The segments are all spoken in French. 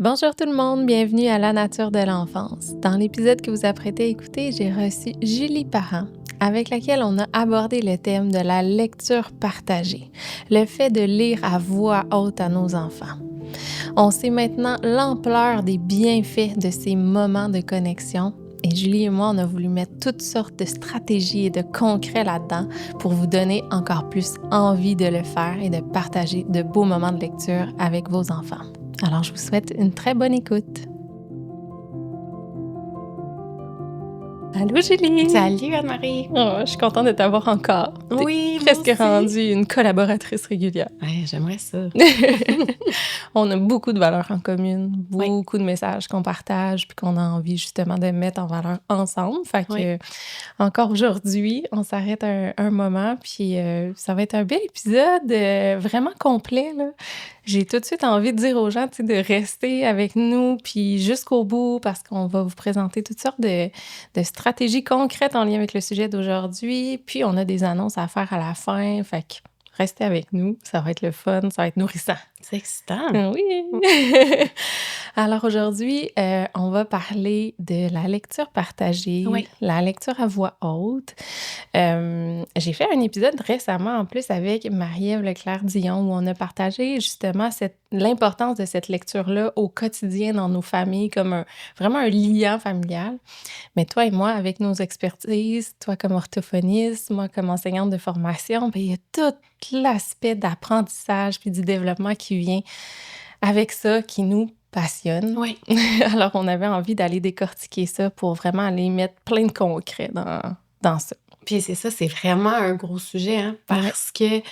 Bonjour tout le monde, bienvenue à La Nature de l'enfance. Dans l'épisode que vous apprêtez à écouter, j'ai reçu Julie Parent, avec laquelle on a abordé le thème de la lecture partagée, le fait de lire à voix haute à nos enfants. On sait maintenant l'ampleur des bienfaits de ces moments de connexion. Et Julie et moi, on a voulu mettre toutes sortes de stratégies et de concrets là-dedans pour vous donner encore plus envie de le faire et de partager de beaux moments de lecture avec vos enfants. Alors, je vous souhaite une très bonne écoute. Allô, Julie! Salut Anne-Marie! Oh, je suis contente de t'avoir encore. T'es Oui, moi presque aussi. rendue une collaboratrice régulière. Ouais, j'aimerais ça. On a beaucoup de valeurs en commune, Oui, beaucoup de messages qu'on partage puis qu'on a envie justement de mettre en valeur ensemble. Fait oui. que encore aujourd'hui, on s'arrête un moment puis ça va être un bel épisode vraiment complet, là. J'ai tout de suite envie de dire aux gens, tu sais, de rester avec nous puis jusqu'au bout parce qu'on va vous présenter toutes sortes de stratégies concrètes en lien avec le sujet d'aujourd'hui. Puis on a des annonces à faire à la fin. Fait que restez avec nous, ça va être le fun, ça va être nourrissant. C'est excitant. Oui! Alors aujourd'hui, on va parler de la lecture partagée, Oui. la lecture à voix haute. J'ai fait un épisode récemment en plus avec Marie-Ève Leclerc-Dion où on a partagé justement l'importance de cette lecture-là au quotidien dans nos familles comme vraiment un liant familial. Mais toi et moi, avec nos expertises, toi comme orthophoniste, moi comme enseignante de formation, bien, il y a tout l'aspect d'apprentissage puis du développement qui vient avec ça, qui nous passionne. Oui. Alors, on avait envie d'aller décortiquer ça pour vraiment aller mettre plein de concret dans ça. Puis c'est ça, c'est vraiment un gros sujet, hein, Ouais. parce que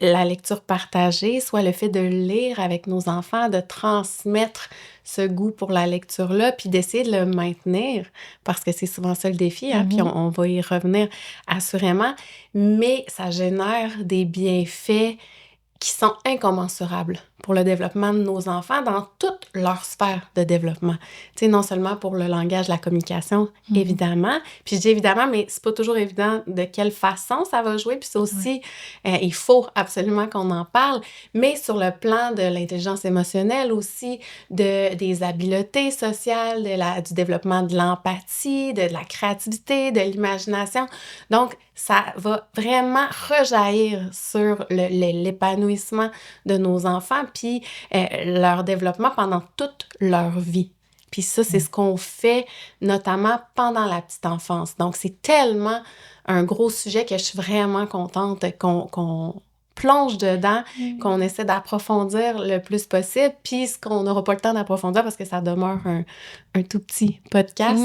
la lecture partagée, soit le fait de lire avec nos enfants, de transmettre ce goût pour la lecture-là, puis d'essayer de le maintenir, parce que c'est souvent ça le défi, hein, puis on va y revenir assurément, mais ça génère des bienfaits qui sont incommensurables pour le développement de nos enfants dans toute leur sphère de développement. Tu sais, non seulement pour le langage, la communication, évidemment. Puis je dis évidemment, mais c'est pas toujours évident de quelle façon ça va jouer. Puis c'est aussi, il faut absolument qu'on en parle, mais sur le plan de l'intelligence émotionnelle aussi, des habiletés sociales, du développement de l'empathie, de la créativité, de l'imagination. Donc, ça va vraiment rejaillir sur l'épanouissement de nos enfants, puis leur développement pendant toute leur vie. Puis ça, c'est ce qu'on fait notamment pendant la petite enfance. Donc, c'est tellement un gros sujet que je suis vraiment contente qu'on plonge dedans, qu'on essaie d'approfondir le plus possible, puis ce qu'on n'aura pas le temps d'approfondir parce que ça demeure un tout petit podcast,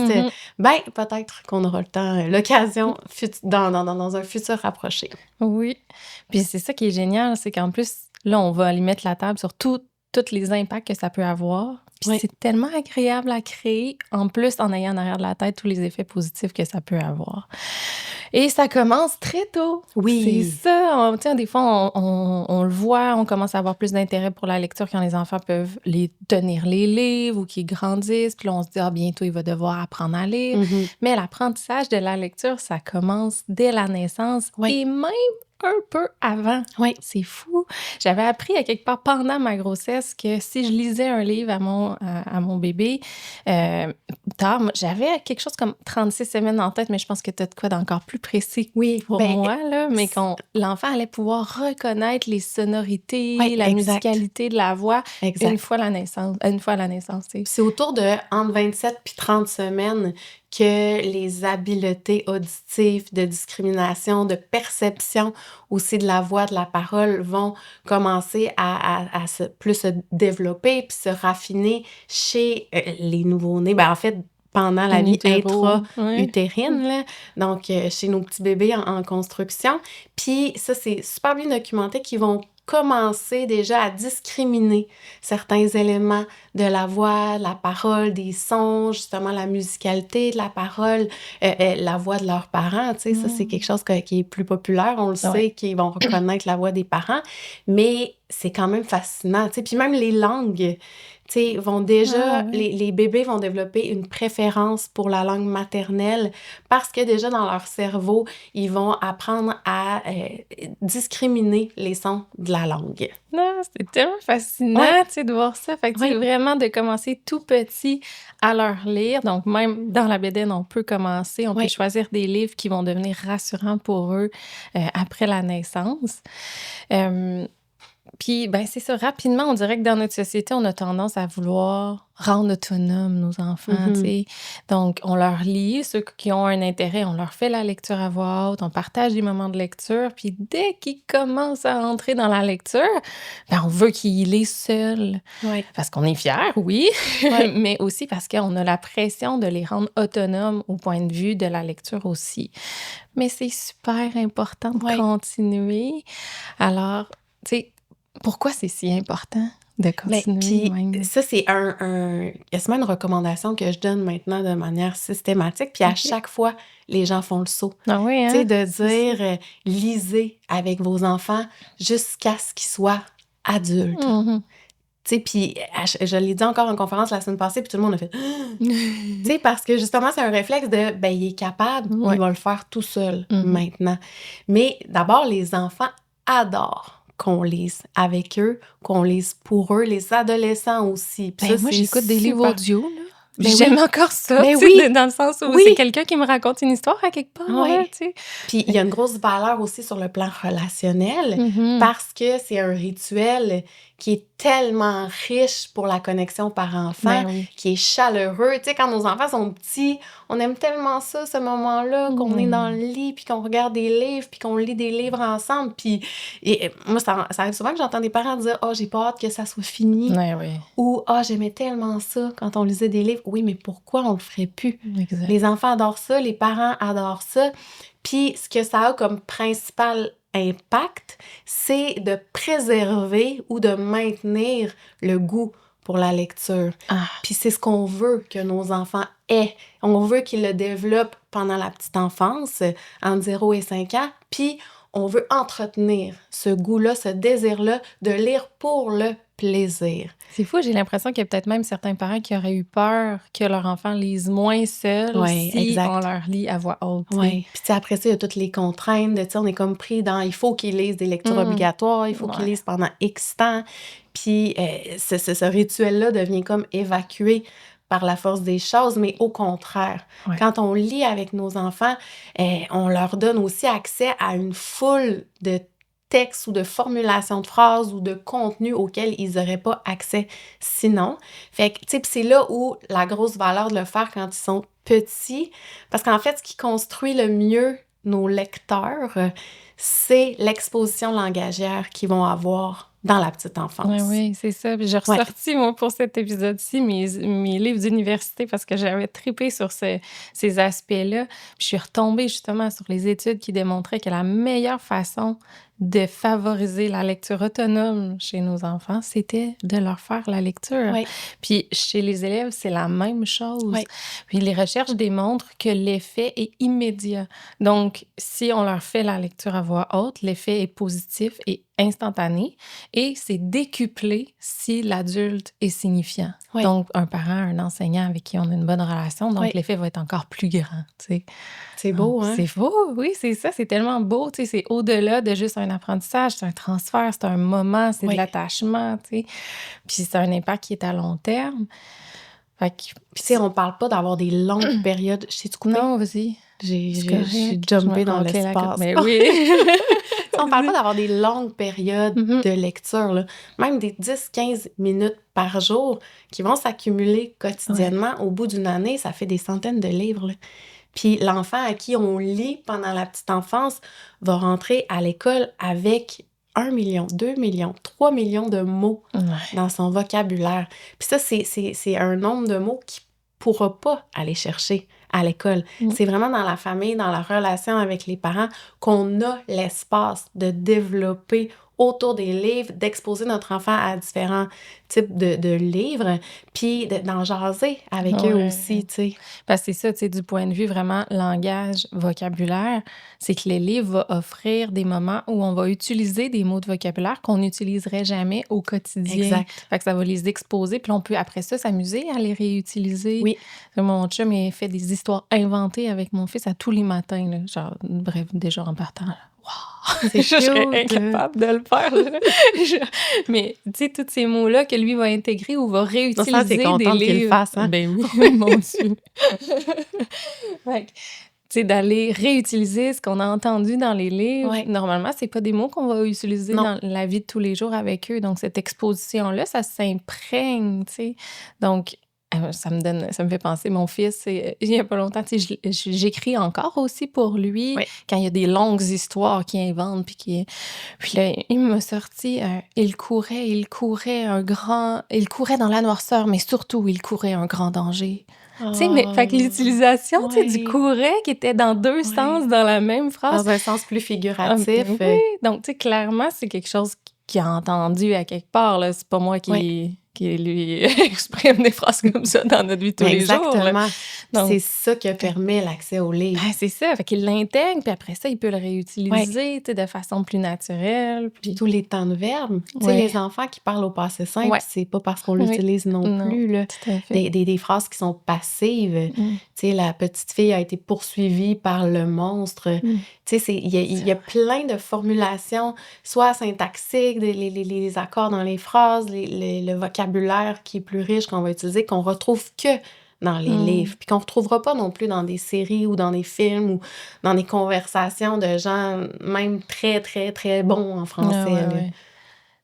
ben peut-être qu'on aura le temps, l'occasion dans un futur rapproché. Oui. Puis c'est ça qui est génial, c'est qu'en plus, là, on va aller mettre la table sur tous les impacts que ça peut avoir. Puis Oui. c'est tellement agréable à créer, en plus en ayant en arrière de la tête tous les effets positifs que ça peut avoir. Et ça commence très tôt. Oui. C'est ça. Tu sais, des fois, on le voit, on commence à avoir plus d'intérêt pour la lecture quand les enfants peuvent tenir les livres ou qu'ils grandissent. Puis là, on se dit, ah, bientôt, il va devoir apprendre à lire. Mais l'apprentissage de la lecture, ça commence dès la naissance et même un peu avant. Oui. C'est fou. J'avais appris à quelque part pendant ma grossesse que si je lisais un livre à mon bébé, tard, j'avais quelque chose comme 36 semaines en tête, mais je pense que tu as de quoi d'encore plus précis pour moi, là, mais l'enfant allait pouvoir reconnaître les sonorités, la musicalité de la voix une fois à la naissance. C'est autour de entre 27 puis 30 semaines que les habiletés auditives de discrimination, de perception aussi de la voix, de la parole vont commencer à plus se développer puis se raffiner chez les nouveau-nés. Ben, en fait, pendant la vie intra-utérine, là, donc chez nos petits bébés en construction. Puis ça, c'est super bien documenté qu'ils vont commencer déjà à discriminer certains éléments de la voix, la parole, des sons, justement la musicalité de la parole, la voix de leurs parents, tu sais, ça c'est quelque chose qui est plus populaire, on le sait, qu'ils vont reconnaître la voix des parents, mais c'est quand même fascinant, tu sais, puis même les langues, tu tu sais, vont Ah déjà, ouais. les bébés vont développer une préférence pour la langue maternelle parce que déjà dans leur cerveau, ils vont apprendre à discriminer les sons de la langue. Non, c'est tellement Ouais, fascinant, tu sais, de voir ça. Fait que, tu sais, oui, vraiment de commencer tout petit à leur lire. Donc, même dans la bédaine, on peut commencer, on peut oui. choisir des livres qui vont devenir rassurants pour eux après la naissance. Euh, Puis, ben, c'est ça, rapidement, on dirait que dans notre société, on a tendance à vouloir rendre autonomes nos enfants, tu Mhm. sais. Donc, on leur lit, ceux qui ont un intérêt, on leur fait la lecture à voix haute, on partage des moments de lecture, puis dès qu'ils commencent à entrer dans la lecture, ben, on veut qu'ils lisent seuls. Oui, Parce qu'on est fiers, oui, oui, mais aussi parce qu'on a la pression de les rendre autonomes au point de vue de la lecture aussi. Mais c'est super important de oui. continuer. Alors, tu sais, pourquoi c'est si important de Mais continuer puis même? ça, c'est quasiment une recommandation que je donne maintenant de manière systématique. Puis à OK. chaque fois, les gens font le saut. Ah oui, Tu sais, hein? de C'est ça. dire lisez avec vos enfants jusqu'à ce qu'ils soient adultes. Mmh Tu sais, puis je l'ai dit encore en conférence la semaine passée, puis tout le monde a fait tu sais, parce que justement, c'est un réflexe de ben, il est capable, il Ouais. va le faire tout seul Mmh maintenant. Mais d'abord, les enfants adorent qu'on lise avec eux, qu'on lise pour eux, les adolescents aussi. Puis ça, Ben, moi, c'est j'écoute des livres super. audio, là. Puis Ben j'aime oui, encore ça, ben tu sais, oui, dans le sens où c'est oui, quelqu'un qui me raconte une histoire à quelque part, là, ouais. tu sais. Puis il y a une grosse valeur aussi sur le plan relationnel Mmh parce que c'est un rituel qui est tellement riche pour la connexion parent-enfant, Ben oui. qui est chaleureux. Tu sais, quand nos enfants sont petits, on aime tellement ça, ce moment-là, qu'on est dans le Mmh. lit, puis qu'on regarde des livres, puis qu'on lit des livres ensemble. Puis moi, ça arrive souvent que j'entends des parents dire « Oh, j'ai pas hâte que ça soit fini » Ouais, oui. ou « Ah, j'aimais tellement ça quand on lisait des livres. » Oui, mais pourquoi on le ferait plus? Exact. Les enfants adorent ça, les parents adorent ça. Puis ce que ça a comme principal impact, c'est de préserver ou de maintenir le goût pour la lecture. Ah, Puis c'est ce qu'on veut que nos enfants aient. On veut qu'ils le développent pendant la petite enfance, entre 0 et 5 ans. Puis on veut entretenir ce goût-là, ce désir-là de lire pour le plaisir. c'est fou, j'ai l'impression qu'il y a peut-être même certains parents qui auraient eu peur que leur enfant lise moins seul Oui, si on exact. leur lit à voix haute, tu sais. Oui. Puis, tu sais, après ça, il y a toutes les contraintes de, tu sais, on est comme pris dans, il faut qu'ils lisent des lectures Mmh. obligatoires, il faut qu'ils Ouais. lisent pendant X temps. Puis, ce rituel-là devient comme évacué par la force des choses, mais au contraire, Ouais. quand on lit avec nos enfants, on leur donne aussi accès à une foule de textes ou de formulations de phrases ou de contenus auxquels ils n'auraient pas accès sinon. Fait que, tu sais, puis c'est là où la grosse valeur de le faire quand ils sont petits, parce qu'en fait, ce qui construit le mieux nos lecteurs, c'est l'exposition langagière qu'ils vont avoir dans la petite Ouais, enfance. oui, c'est ça. Puis j'ai Ouais. ressorti, moi, pour cet épisode-ci, mes livres d'université parce que j'avais trippé sur ces aspects-là. Puis je suis retombée justement sur les études qui démontraient que la meilleure façon de favoriser la lecture autonome chez nos enfants, c'était de leur faire la lecture. Oui, Puis chez les élèves, c'est la même chose. oui, Puis les recherches démontrent que l'effet est immédiat. Donc, si on leur fait la lecture à voix haute, l'effet est positif et instantané. Et c'est décuplé si l'adulte est signifiant. oui, Donc, un parent, un enseignant avec qui on a une bonne relation, donc oui. l'effet va être encore plus grand, tu sais. C'est Donc, beau, hein? c'est beau, oui, c'est ça, c'est tellement beau, tu sais, c'est au-delà de juste un apprentissage, c'est un transfert, c'est un moment, c'est de Oui. l'attachement, tu sais. Puis c'est un impact qui est à long terme. Fait que, Puis, tu sais, on parle pas d'avoir des longues périodes. Je t'ai coupé? non, vas-y, c'est J'ai correct. Je me jumpé dans rancais la l'espace. mais oui. Tu sais, on parle pas d'avoir des longues périodes Mhm. de lecture, là. Même des 10-15 minutes par jour qui vont s'accumuler Ouais. quotidiennement. Au bout d'une année, ça fait des centaines de livres, là. Puis l'enfant à qui on lit pendant la petite enfance va rentrer à l'école avec 1 million, 2 millions, 3 millions de mots Ouais. dans son vocabulaire. Puis ça, c'est un nombre de mots qu'il pourra pas aller chercher à l'école. Mm. C'est vraiment dans la famille, dans la relation avec les parents, qu'on a l'espace de développer autour des livres, d'exposer notre enfant à différents types de livres, puis d'en jaser avec eux aussi, Ouais. tu sais. Parce que c'est ça, tu sais, du point de vue vraiment langage, vocabulaire, c'est que les livres vont offrir des moments où on va utiliser des mots de vocabulaire qu'on n'utiliserait jamais au quotidien. Exact. Fait que ça va les exposer, puis on peut après ça s'amuser à les réutiliser. Oui. Mon chum, il fait des histoires inventées avec mon fils à tous les matins, là. Genre, bref, déjà en partant, là. Wow! C'est Je serais cute. incapable de le faire, là. Mais, tu sais, tous ces mots-là que lui va intégrer ou va Non, ça, t'es réutiliser des contente qu'il le livres. fasse, hein? Ben oui, mon Dieu. Fait que, tu sais, d'aller réutiliser ce qu'on a entendu dans les livres, Ouais. normalement, c'est pas des mots qu'on va utiliser Non. dans la vie de tous les jours avec eux. Donc, cette exposition-là, ça s'imprègne, tu sais. Donc, ça me fait penser, mon fils, il y a pas longtemps, tu sais, j'écris encore aussi pour lui Oui. quand il y a des longues histoires qu'il invente, puis là, il m'a sorti, il courait dans la noirceur, mais surtout, il courait un grand danger. Tu sais, mais fait que l'utilisation, tu sais, du Ouais. courait qui était dans deux sens Ouais. dans la même phrase. Dans un sens plus figuratif. Oui, donc tu sais, clairement, c'est quelque chose qu'il a entendu à quelque part, là. C'est pas moi Oui. qui lui exprime des phrases comme ça dans notre vie de tous les jours, là. Exactement. Donc, C'est ça qui permet l'accès au livre. ben, c'est ça, fait qu'il l'intègre, puis après ça, il peut le Ouais. réutiliser, tu sais, de façon plus naturelle, Puis puis tous les temps de verbe. Tu sais, ouais. les enfants qui parlent au passé simple, Ouais. c'est pas parce qu'on Oui. l'utilise non Non, plus, là. tout à fait. Des phrases qui sont passives. Mm. Tu sais, la petite fille a été poursuivie par le monstre. Mm. Tu sais, il y a plein de formulations, soit syntaxiques, les accords dans les phrases, le vocabulaire qui est plus riche qu'on va utiliser, qu'on retrouve que dans les Mm. livres, puis qu'on retrouvera pas non plus dans des séries ou dans des films ou dans des conversations de gens même très, très, très bons en Ah français, ouais, là. ouais.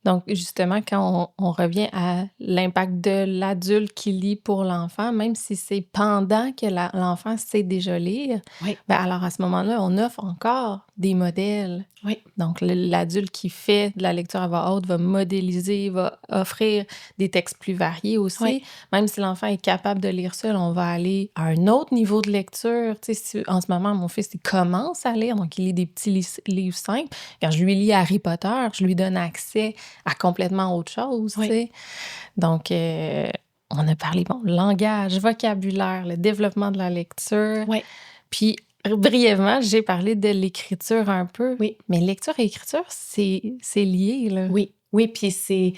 Donc, justement, quand on revient à l'impact de l'adulte qui lit pour l'enfant, même si c'est pendant que l'enfant sait déjà lire, Oui, ben alors à ce moment-là, on offre encore des modèles. oui, Donc, l'adulte qui fait de la lecture à voix haute va modéliser, va offrir des textes plus variés aussi. oui. Même si l'enfant est capable de lire seul, on va aller à un autre niveau de lecture. Tu sais, en ce moment, mon fils, il commence à lire, donc il lit des petits livres simples. Quand je lui lis Harry Potter, je lui donne accès à complètement autre chose, tu Oui. sais. Donc, on a parlé, bon, langage, vocabulaire, le développement de la lecture. Oui. Puis, brièvement, j'ai parlé de l'écriture un peu. Oui. Mais lecture et écriture, c'est lié, là. Oui, oui, puis c'est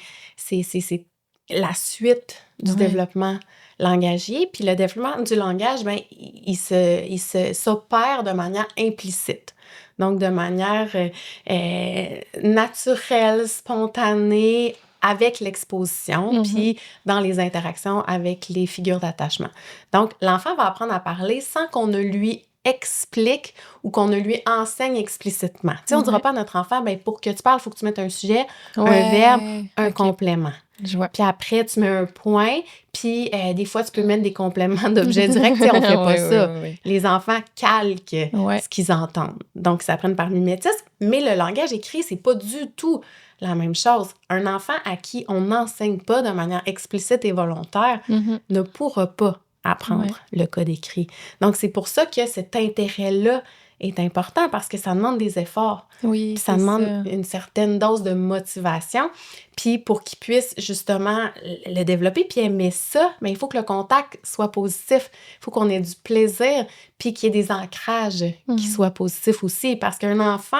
la suite du Ouais. développement langagier. Puis le développement du langage, ben, s'opère de manière implicite. Donc, de manière naturelle, spontanée, avec l'exposition, Mhm. puis dans les interactions avec les figures d'attachement. Donc, l'enfant va apprendre à parler sans qu'on ne lui explique ou qu'on ne lui enseigne explicitement. Tu sais, on ne dira Ouais. pas à notre enfant, ben, pour que tu parles, il faut que tu mettes un sujet, un Ouais, verbe, un ok. complément. Je vois. Puis après, tu mets un point, puis des fois, tu peux mettre des compléments d'objets directs. Tu sais, on fait pas Ouais, ça. ouais, ouais. Les enfants calquent Ouais. ce qu'ils entendent. Donc, ils apprennent par mimétisme. Mais le langage écrit, c'est pas du tout la même chose. Un enfant à qui on n'enseigne pas de manière explicite et volontaire Mhm. ne pourra pas apprendre Ouais. le code écrit. Donc, c'est pour ça que cet intérêt-là est important parce que ça demande des efforts. Oui, Puis ça c'est demande ça. une certaine dose de motivation. Puis pour qu'ils puissent justement le développer puis aimer ça, mais il faut que le contact soit positif. Il faut qu'on ait du plaisir puis qu'il y ait des ancrages Mhm. qui soient positifs aussi. Parce qu'un enfant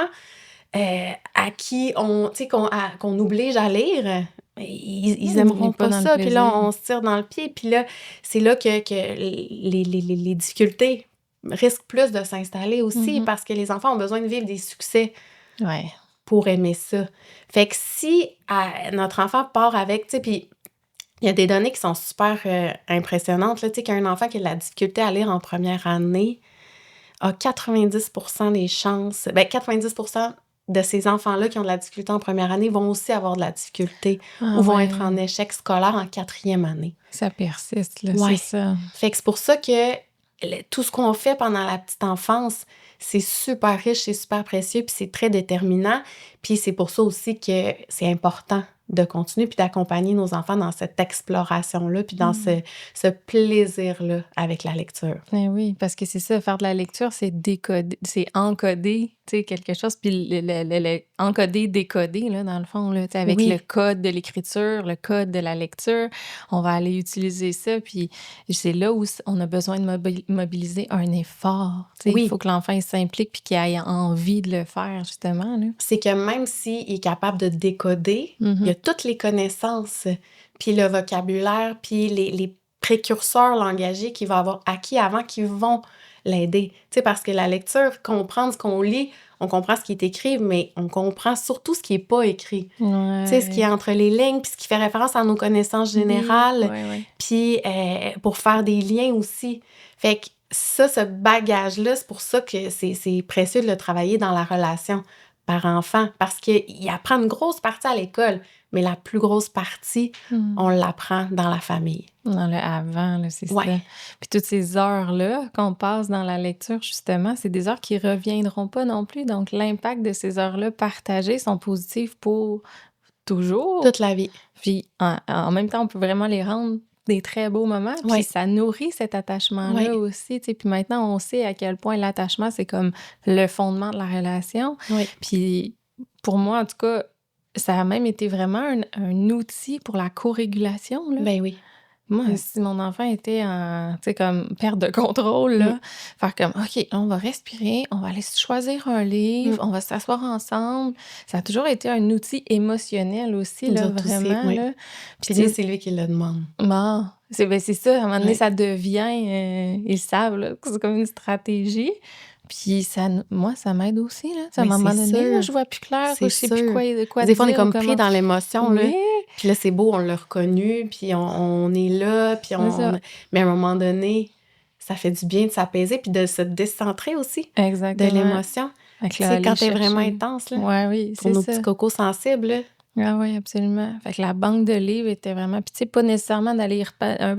à qui on, tu sais, qu'on oblige à lire, ils Il aimeront est pas pas dans le ça. Puis là, plaisir. on se tire dans le pied. Puis là, c'est là que les difficultés risquent plus de s'installer aussi Mhm. parce que les enfants ont besoin de vivre des succès Ouais. pour aimer ça. Fait que si notre enfant part avec, tu sais, puis il y a des données qui sont super impressionnantes, là, tu sais, qu'un enfant qui a de la difficulté à lire en première année a 90% des chances, ben 90% de ces enfants-là qui ont de la difficulté en première année vont aussi avoir de la difficulté Ah ou vont ouais. être en échec scolaire en 4e année. Ça persiste, là, Ouais. c'est ça. Fait que c'est pour ça que tout ce qu'on fait pendant la petite enfance, c'est super riche, c'est super précieux, puis c'est très déterminant. Puis c'est pour ça aussi que c'est important de continuer puis d'accompagner nos enfants dans cette exploration-là puis dans Mmh. ce plaisir-là avec la lecture. Eh oui, parce que c'est ça, faire de la lecture, c'est décoder, c'est encoder, tu sais, quelque chose, puis le encoder, décoder, là, dans le fond, là, tu sais, avec le Oui, code de l'écriture, le code de la lecture, on va aller utiliser ça, puis c'est là où on a besoin de mobiliser un effort, tu sais, il faut oui. que l'enfant il s'implique puis qu'il ait envie de le faire, justement, là. C'est que même s'il est capable de décoder, il y Mhm. a toutes les connaissances, puis le vocabulaire, puis les précurseurs langagiers qu'il va avoir acquis avant qui vont l'aider. Tu sais, parce que la lecture, comprendre ce qu'on lit, on comprend ce qui est écrit, mais on comprend surtout ce qui est pas écrit. Tu sais, ce qui est Ouais. entre les lignes, puis ce qui fait référence à nos connaissances Oui, générales, ouais, ouais. puis pour faire des liens aussi. Fait que ça, ce bagage-là, c'est pour ça que c'est précieux de le travailler dans la relation parent-enfant, parce qu'il apprend une grosse partie à l'école, mais la plus grosse partie, Hmm. on l'apprend dans la famille. Dans le avant, là, c'est Ouais, ça. Puis toutes ces heures-là qu'on passe dans la lecture, justement, c'est des heures qui reviendront pas non plus. Donc, l'impact de ces heures-là partagées sont positifs pour toujours. toute la vie. Puis, en même temps, on peut vraiment les rendre des très beaux moments. Puis, Ouais, ça nourrit cet attachement-là ouais, aussi, tu sais. Puis maintenant, on sait à quel point l'attachement, c'est comme le fondement de la relation. ouais. Puis, pour moi, en tout cas, ça a même été vraiment un outil pour la co-régulation, là. Ben oui. Moi, Mm, si mon enfant était en, tu sais, comme perte de contrôle, mm, là, faire comme, OK, là, on va respirer, on va aller choisir un livre, mm. on va s'asseoir ensemble. Ça a toujours été un outil émotionnel aussi, Nous là, autres aussi, vraiment, oui. là. Puis, Puis tu lui, sais, c'est lui qui le demande. bon, c'est ça, à un moment donné, Ouais. ça devient, ils savent, là, que c'est comme une stratégie. Puis, moi, ça m'aide aussi, là. Tu sais, à un Mais c'est moment donné, là, sûr. je vois plus clair ou C'est je sais plus sûr. quoi Des fois, on est dire ou comme pris comment. dans l'émotion, là. Oui, Puis là, c'est beau, on l'a reconnu, puis on est là, puis c'est ça. Mais à un moment donné, ça fait du bien de s'apaiser, puis de se décentrer aussi de Exactement. l'émotion. Fait Tu que là, sais, aller quand t'es vraiment chercher. intense, là, Ouais, oui, pour c'est nos ça. petits cocos sensibles, là. Ah oui, absolument. Fait que la banque de livres était vraiment puis tu sais, pas nécessairement d'aller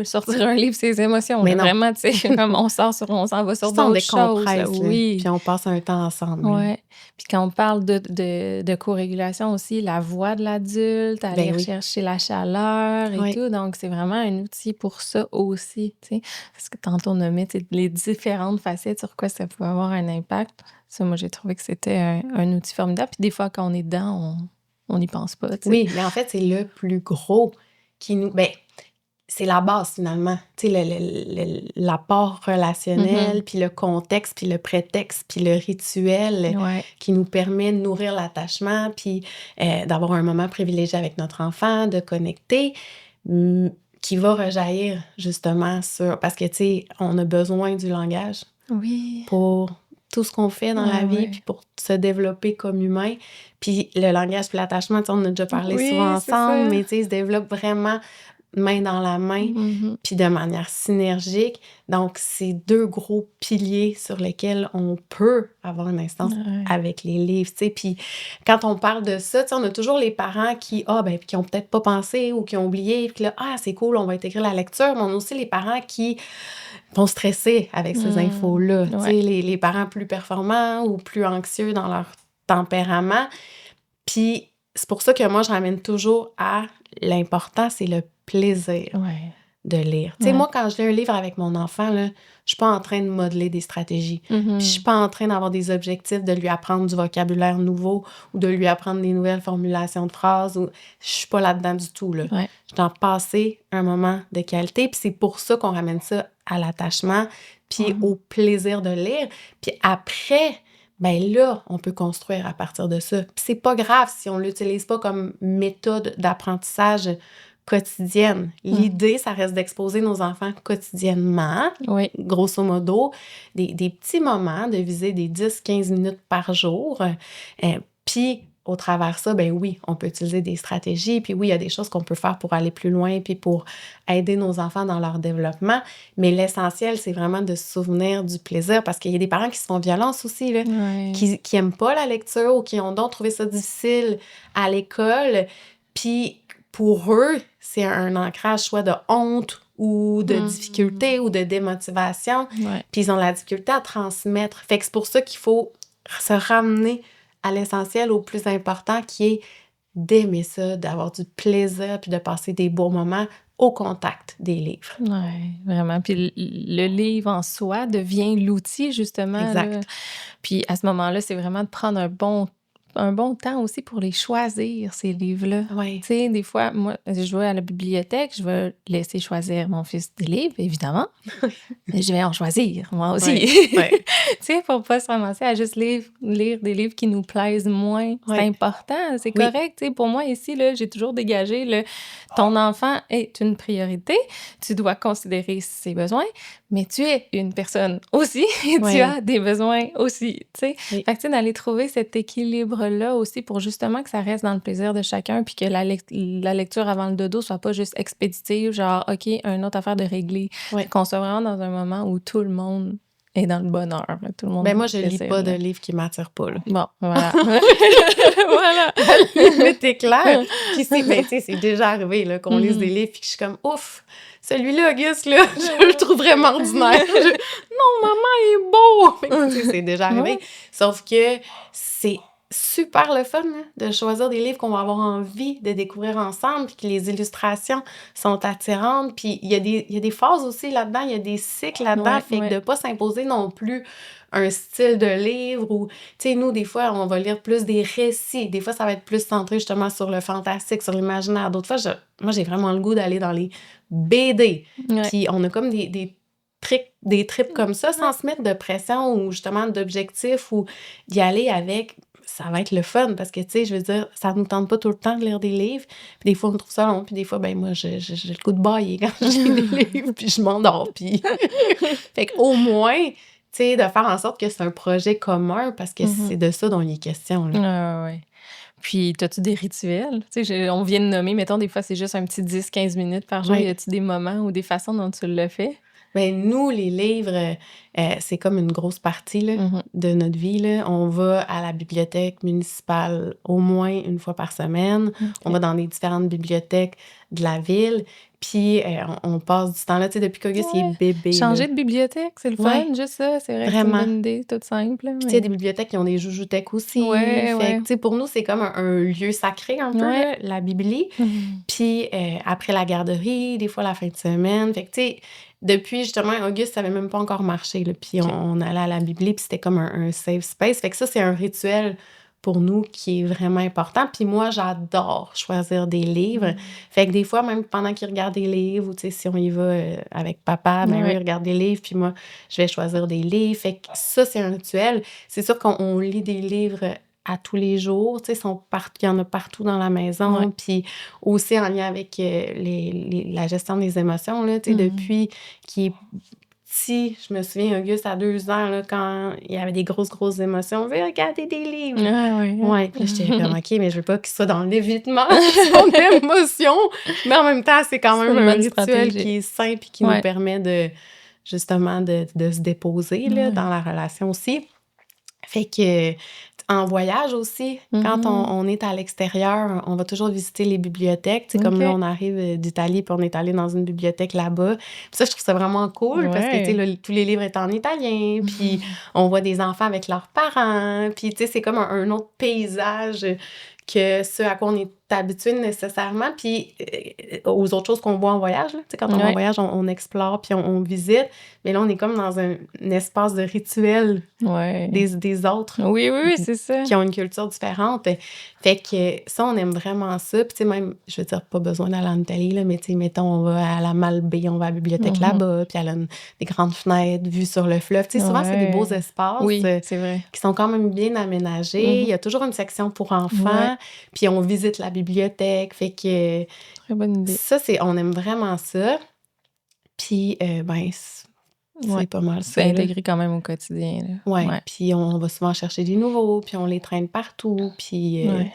sortir un livre ses émotions, Mais là. non. Genre, tu sais, comme on s'en va sur Juste on d'autres choses, là. décompresse, là, Oui, puis on passe un temps ensemble, là. ouais. Puis quand on parle de co-régulation aussi, la voix de l'adulte, aller Ben oui. rechercher la chaleur et Oui. tout, donc c'est vraiment un outil pour ça aussi, tu sais. Parce que tantôt on nommait, tu sais, les différentes facettes sur quoi ça pouvait avoir un impact. Ça, moi, j'ai trouvé que c'était un outil formidable. Puis des fois, quand on est dedans, on n'y pense pas, tu sais. Oui, mais en fait, c'est le plus gros qui nous... Ben, c'est la base, finalement. Tu sais, l'apport Mhm. relationnel, puis le contexte, puis le prétexte, puis le rituel Ouais. qui nous permet de nourrir l'attachement, puis d'avoir un moment privilégié avec notre enfant, de connecter, qui va rejaillir justement sur... Parce que, tu sais, on a besoin du langage Oui. pour tout ce qu'on fait dans Ouais, la vie, ouais. puis pour se développer comme humain. Puis le langage puis l'attachement, tu sais, on a déjà parlé souvent Oui, c'est ensemble, ça. mais tu sais, il se développe vraiment main dans la main, Mhm. puis de manière synergique. Donc, c'est deux gros piliers sur lesquels on peut avoir une instance Ouais. avec les livres, tu sais. Puis quand on parle de ça, tu sais, on a toujours les parents qui, qui ont peut-être pas pensé ou qui ont oublié, puis là, c'est cool, on va intégrer la lecture, mais on a aussi les parents qui vont stresser avec ces infos-là. Tu sais, Ouais. les parents plus performants ou plus anxieux dans leur tempérament. Puis c'est pour ça que moi, je ramène toujours à l'important, c'est le plaisir Ouais. de lire. Tu sais, Ouais. moi, quand je lis un livre avec mon enfant, là, je suis pas en train de modeler des stratégies. Puis je suis Mhm. pas en train d'avoir des objectifs de lui apprendre du vocabulaire nouveau ou de lui apprendre des nouvelles formulations de phrases. Je suis pas là-dedans du tout, là. Ouais. Je suis en passer un moment de qualité. Puis c'est pour ça qu'on ramène ça à l'attachement puis Ouais. au plaisir de lire. Puis après, ben là, on peut construire à partir de ça. Puis c'est pas grave si on l'utilise pas comme méthode d'apprentissage quotidienne. Mm. L'idée, ça reste d'exposer nos enfants quotidiennement, Oui. grosso modo, des petits moments, de viser des 10-15 minutes par jour. Puis, au travers de ça, ben oui, on peut utiliser des stratégies. Puis oui, il y a des choses qu'on peut faire pour aller plus loin, puis pour aider nos enfants dans leur développement. Mais l'essentiel, c'est vraiment de se souvenir du plaisir, parce qu'il y a des parents qui se font violence aussi, là, Ouais. qui aiment pas la lecture ou qui ont donc trouvé ça difficile à l'école. Puis pour eux, c'est un ancrage soit de honte ou de difficulté ou de démotivation. Ouais. Puis ils ont la difficulté à transmettre. Fait que c'est pour ça qu'il faut se ramener à l'essentiel, au plus important, qui est d'aimer ça, d'avoir du plaisir, puis de passer des beaux moments au contact des livres. Ouais, vraiment. Puis le livre en soi devient l'outil, justement, là. Exact. Puis à ce moment-là, c'est vraiment de prendre un bon temps aussi pour les choisir, ces livres-là. Oui. Tu sais, des fois, moi, je vais à la bibliothèque, je vais laisser choisir mon fils des livres, évidemment. Mais je vais en choisir, moi aussi. Oui, oui, Tu sais, pour pas se ramasser à juste lire des livres qui nous plaisent moins. C'est oui, important, c'est oui, correct. Tu sais, pour moi, ici, là, j'ai toujours dégagé ton enfant est une priorité. Tu dois considérer ses besoins, mais tu es une personne aussi et tu oui, as des besoins aussi, tu sais. oui, Fait que, tu sais, d'aller trouver cet équilibre-là aussi pour justement que ça reste dans le plaisir de chacun puis que la lecture avant le dodo soit pas juste expéditive, genre, OK, une autre affaire de régler. oui. Qu'on soit vraiment dans un moment où tout le monde est dans le bonheur, là, tout le monde Ben moi, je lis désire, pas de là. livres qui m'attirent pas, là. Bon, voilà. Voilà. La limite est claire. Puis ben, tu sais, c'est déjà arrivé, là, qu'on lise des livres puis que je suis comme, ouf, celui-là, Auguste, là, je le trouve vraiment ordinaire. Non, maman, il est beau! Fait que, tu sais, c'est déjà arrivé. Ouais. Sauf que c'est super le fun, là, de choisir des livres qu'on va avoir envie de découvrir ensemble, puis que les illustrations sont attirantes. Puis il y a des phases aussi là-dedans, il y a des cycles là-dedans, Ouais, fait que ouais. de pas s'imposer non plus un style de livre ou, tu sais, nous, des fois, on va lire plus des récits. Des fois, ça va être plus centré justement sur le fantastique, sur l'imaginaire. D'autres fois, moi, j'ai vraiment le goût d'aller dans les BD. Ouais. Puis on a comme des trips comme ça, sans se mettre de pression ou justement d'objectifs ou d'y aller avec, ça va être le fun parce que, tu sais, je veux dire, ça nous tente pas tout le temps de lire des livres. Puis des fois, on trouve ça long. Puis des fois, ben moi, j'ai le coup de bailler quand je lis des livres, puis je m'endors. Puis fait qu'au moins, tu sais, de faire en sorte que c'est un projet commun parce que Mhm. c'est de ça dont il est question, là. Ouais, ouais. Puis, t'as-tu des rituels? Tu sais, on vient de nommer, mettons, des fois, c'est juste un petit 10-15 minutes par jour. Y Ouais. a-tu des moments ou des façons dont tu le fais? Ben nous, les livres, c'est comme une grosse partie là, Mhm. de notre vie, là. On va à la bibliothèque municipale au moins une fois par semaine. On OK. va dans les différentes bibliothèques de la ville. Puis on passe du temps là, tu sais, depuis qu'Auguste il est Ouais. bébé, là. Changer de bibliothèque, c'est le fun, Ouais, juste ça. C'est vrai que c'est une vraiment. bonne idée, toute simple, là, Puis tu sais, il y a mais... des bibliothèques qui ont des joujoutèques aussi. Ouais, Fait ouais. que, tu sais, pour nous, c'est comme un lieu sacré un peu, Ouais. là, la bibli. Mhm. Puis après la garderie, des fois la fin de semaine. Fait que, tu sais, depuis justement, Auguste, ça avait même pas encore marché. Là, puis OK. on allait à la bibli, puis c'était comme un safe space. Fait que ça, c'est un rituel pour nous qui est vraiment important. Puis moi, j'adore choisir des livres. Fait que des fois, même pendant qu'il regarde des livres, ou tu sais, si on y va avec papa, ben lui, il Ouais. regarde des livres, puis moi, je vais choisir des livres. Fait que ça, c'est un rituel. C'est sûr qu'on lit des livres à tous les jours, tu sais, il y en a partout dans la Ouais. maison, puis aussi en lien avec la gestion des émotions, là, tu sais, Mhm. depuis qu'il est petit, je me souviens, Auguste, à 2 ans, là, quand il y avait des grosses émotions, on veut regarder des livres. Ah ouais, hein? Ouais, puis là, j'étais comme, OK, mais je veux pas qu'il soit dans l'évitement de son émotion, mais en même temps, c'est quand C'est même une un bonne rituel stratégie. qui est simple et qui nous Ouais. permet justement, de se déposer, là, Ouais. dans la relation aussi. Fait que en voyage aussi, quand Mhm. on est à l'extérieur, on va toujours visiter les bibliothèques. Tu sais, comme là, OK. on arrive d'Italie, puis on est allé dans une bibliothèque là-bas. Puis ça, je trouve ça vraiment cool parce que, tu sais, Ouais. là, tous les livres étaient en italien, puis on voit des enfants avec leurs parents, puis, tu sais, c'est comme un autre paysage que ce à quoi on est habitué nécessairement, puis aux autres choses qu'on voit en voyage, là. Tu sais, quand on va en Ouais. voyage, on explore, puis on visite, mais là, on est comme dans un espace de rituel Ouais. des autres Oui, oui, oui, c'est ça. qui ont une culture différente. Fait que ça, on aime vraiment ça. Puis tu sais, même, je veux dire, pas besoin d'aller en Italie, là, mais tu sais, mettons, on va à la Malbaie, on va à la bibliothèque Mhm. là-bas, puis elle a des grandes fenêtres, vues sur le fleuve. Tu sais, souvent, c'est des beaux Ouais. espaces Oui, c'est vrai. qui sont quand même bien aménagés. Il y Mhm. a toujours une section pour Ouais. enfants, puis on visite la bibliothèque. Fait que Très bonne idée. ça, on aime vraiment ça. Puis, ben, Ouais. c'est pas mal C'est ça, là. intégré quand même au quotidien, là. Ouais, Ouais. puis on va souvent chercher des nouveaux, puis on les traîne partout, puis Ouais.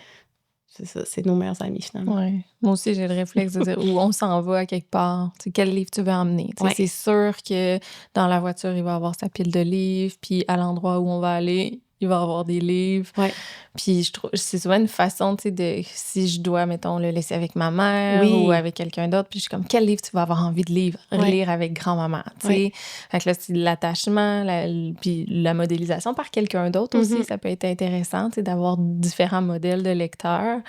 c'est ça, c'est nos meilleurs amis, finalement. Ouais. Moi aussi, j'ai le réflexe de dire où on s'en va à quelque part. Tu sais, quel livre tu veux emmener? Tu sais, Ouais. c'est sûr que dans la voiture, il va avoir sa pile de livres, puis à l'endroit où on va aller, il va avoir des livres. Ouais. Puis je trouve, c'est souvent une façon, tu sais, de si je dois, mettons, le laisser avec ma mère ou Oui. avec quelqu'un d'autre, puis je suis comme, quel livre tu vas avoir envie de relire avec grand-maman, tu sais? Ouais. Fait que là, c'est l'attachement, puis la modélisation par quelqu'un d'autre aussi, Mhm. ça peut être intéressant, tu sais, d'avoir différents modèles de lecteurs.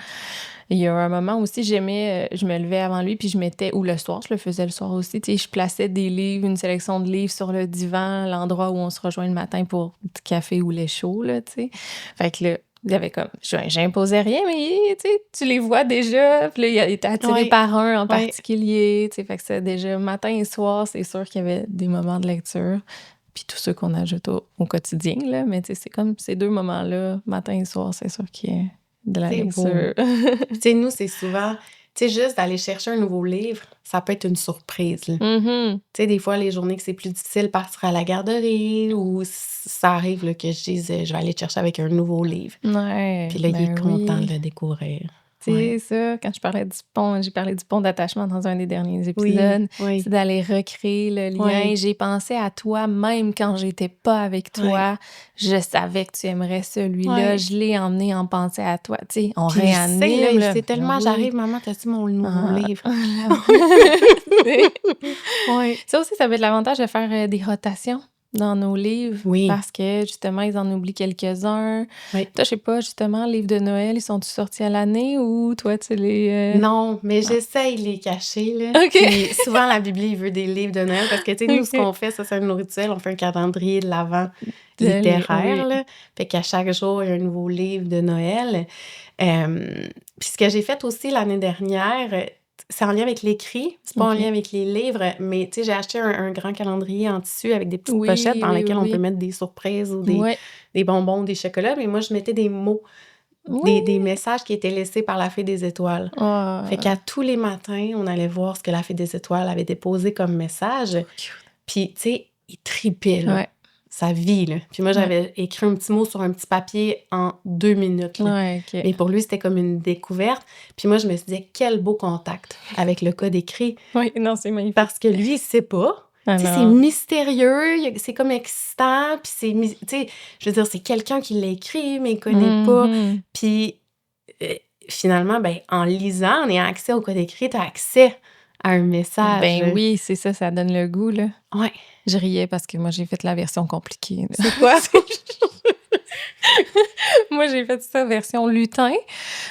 Il y a un moment aussi, j'aimais, je me levais avant lui, puis je mettais, ou le soir, je le faisais le soir aussi, tu sais, je plaçais des livres, une sélection de livres sur le divan, l'endroit où on se rejoint le matin pour du café ou lait chaud, là, tu sais. Fait que là, il y avait comme, j'imposais rien, mais tu sais, tu les vois déjà, puis là, il était attiré Oui, par un en oui. particulier, tu sais, fait que c'est déjà matin et soir, c'est sûr qu'il y avait des moments de lecture, puis tous ceux qu'on ajoute au quotidien, là, mais tu sais, c'est comme ces 2 moments-là, matin et soir, c'est sûr qu'il y a de la C'est beau. lecture. Puis, tu sais, nous, c'est souvent, tu sais, juste d'aller chercher un nouveau livre, ça peut être une surprise, là. Mhm. Tu sais, des fois, les journées que c'est plus difficile, partir à la garderie ou ça arrive là, que je dise, je vais aller te chercher avec un nouveau livre. Ouais, Puis là, il est ben content de oui. le découvrir. C'est Ouais. ça, quand je parlais du pont, j'ai parlé du pont d'attachement dans un des derniers Oui, épisodes, c'est oui, d'aller recréer le lien. oui, J'ai pensé à toi même quand j'étais pas avec oui, toi. Je savais que tu aimerais celui-là. oui. Je l'ai emmené en pensée à toi. Tu sais, on Puis il sait, là, réanime, il là. sait Ben tellement, oui. j'arrive, maman, t'as-tu mon nouveau Ah, livre? c'est- Oui, Ça aussi, ça va être l'avantage de faire des rotations dans nos livres oui, parce que, justement, ils en oublient quelques-uns. oui. Toi, je sais pas, justement, livres de Noël, ils sont-tu sortis à l'année ou toi, tu les... Non, mais Ah. j'essaye de les cacher, là. OK. Puis souvent, la Bibli, il veut des livres de Noël parce que, tu sais, nous, ce OK. qu'on fait, ça, c'est un rituel. On fait un calendrier de l'Avent Oui. littéraire, là. Fait qu'à chaque jour, il y a un nouveau livre de Noël. Puis ce que j'ai fait aussi l'année dernière, c'est en lien avec l'écrit. C'est pas en lien OK. avec les livres, mais, tu sais, j'ai acheté un grand calendrier en tissu avec des petites pochettes Oui, dans oui, oui, lesquelles on peut oui. mettre des surprises ou Ouais. des bonbons, des chocolats. Mais moi, je mettais des mots, des Oui. messages qui étaient laissés par la Fée des Étoiles. Fait qu'à Ah, tous les matins, on allait voir ce que la Fée des Étoiles avait déposé comme message. trop cute. Puis, tu sais, il tripait, là. Ouais, Sa vie, là. Puis moi, ouais. j'avais écrit un petit mot sur un petit papier en 2 minutes, là. Ouais, OK. Mais pour lui, c'était comme une découverte. Puis moi, je me suis dit, quel beau contact avec le code écrit. Oui, non, c'est magnifique. Parce que lui, il sait pas. Tu sais, c'est Alors, mystérieux, c'est comme excitant, puis tu sais, je veux dire, c'est quelqu'un qui l'a écrit, mais il connaît pas. mhm. Puis euh, finalement, ben, en lisant, en ayant accès au code écrit, tu as accès à un message. Ben oui, c'est ça, ça donne le goût, là. Ouais. Je riais parce que moi, j'ai fait la version compliquée, là. C'est quoi? Moi, j'ai fait ça version lutin.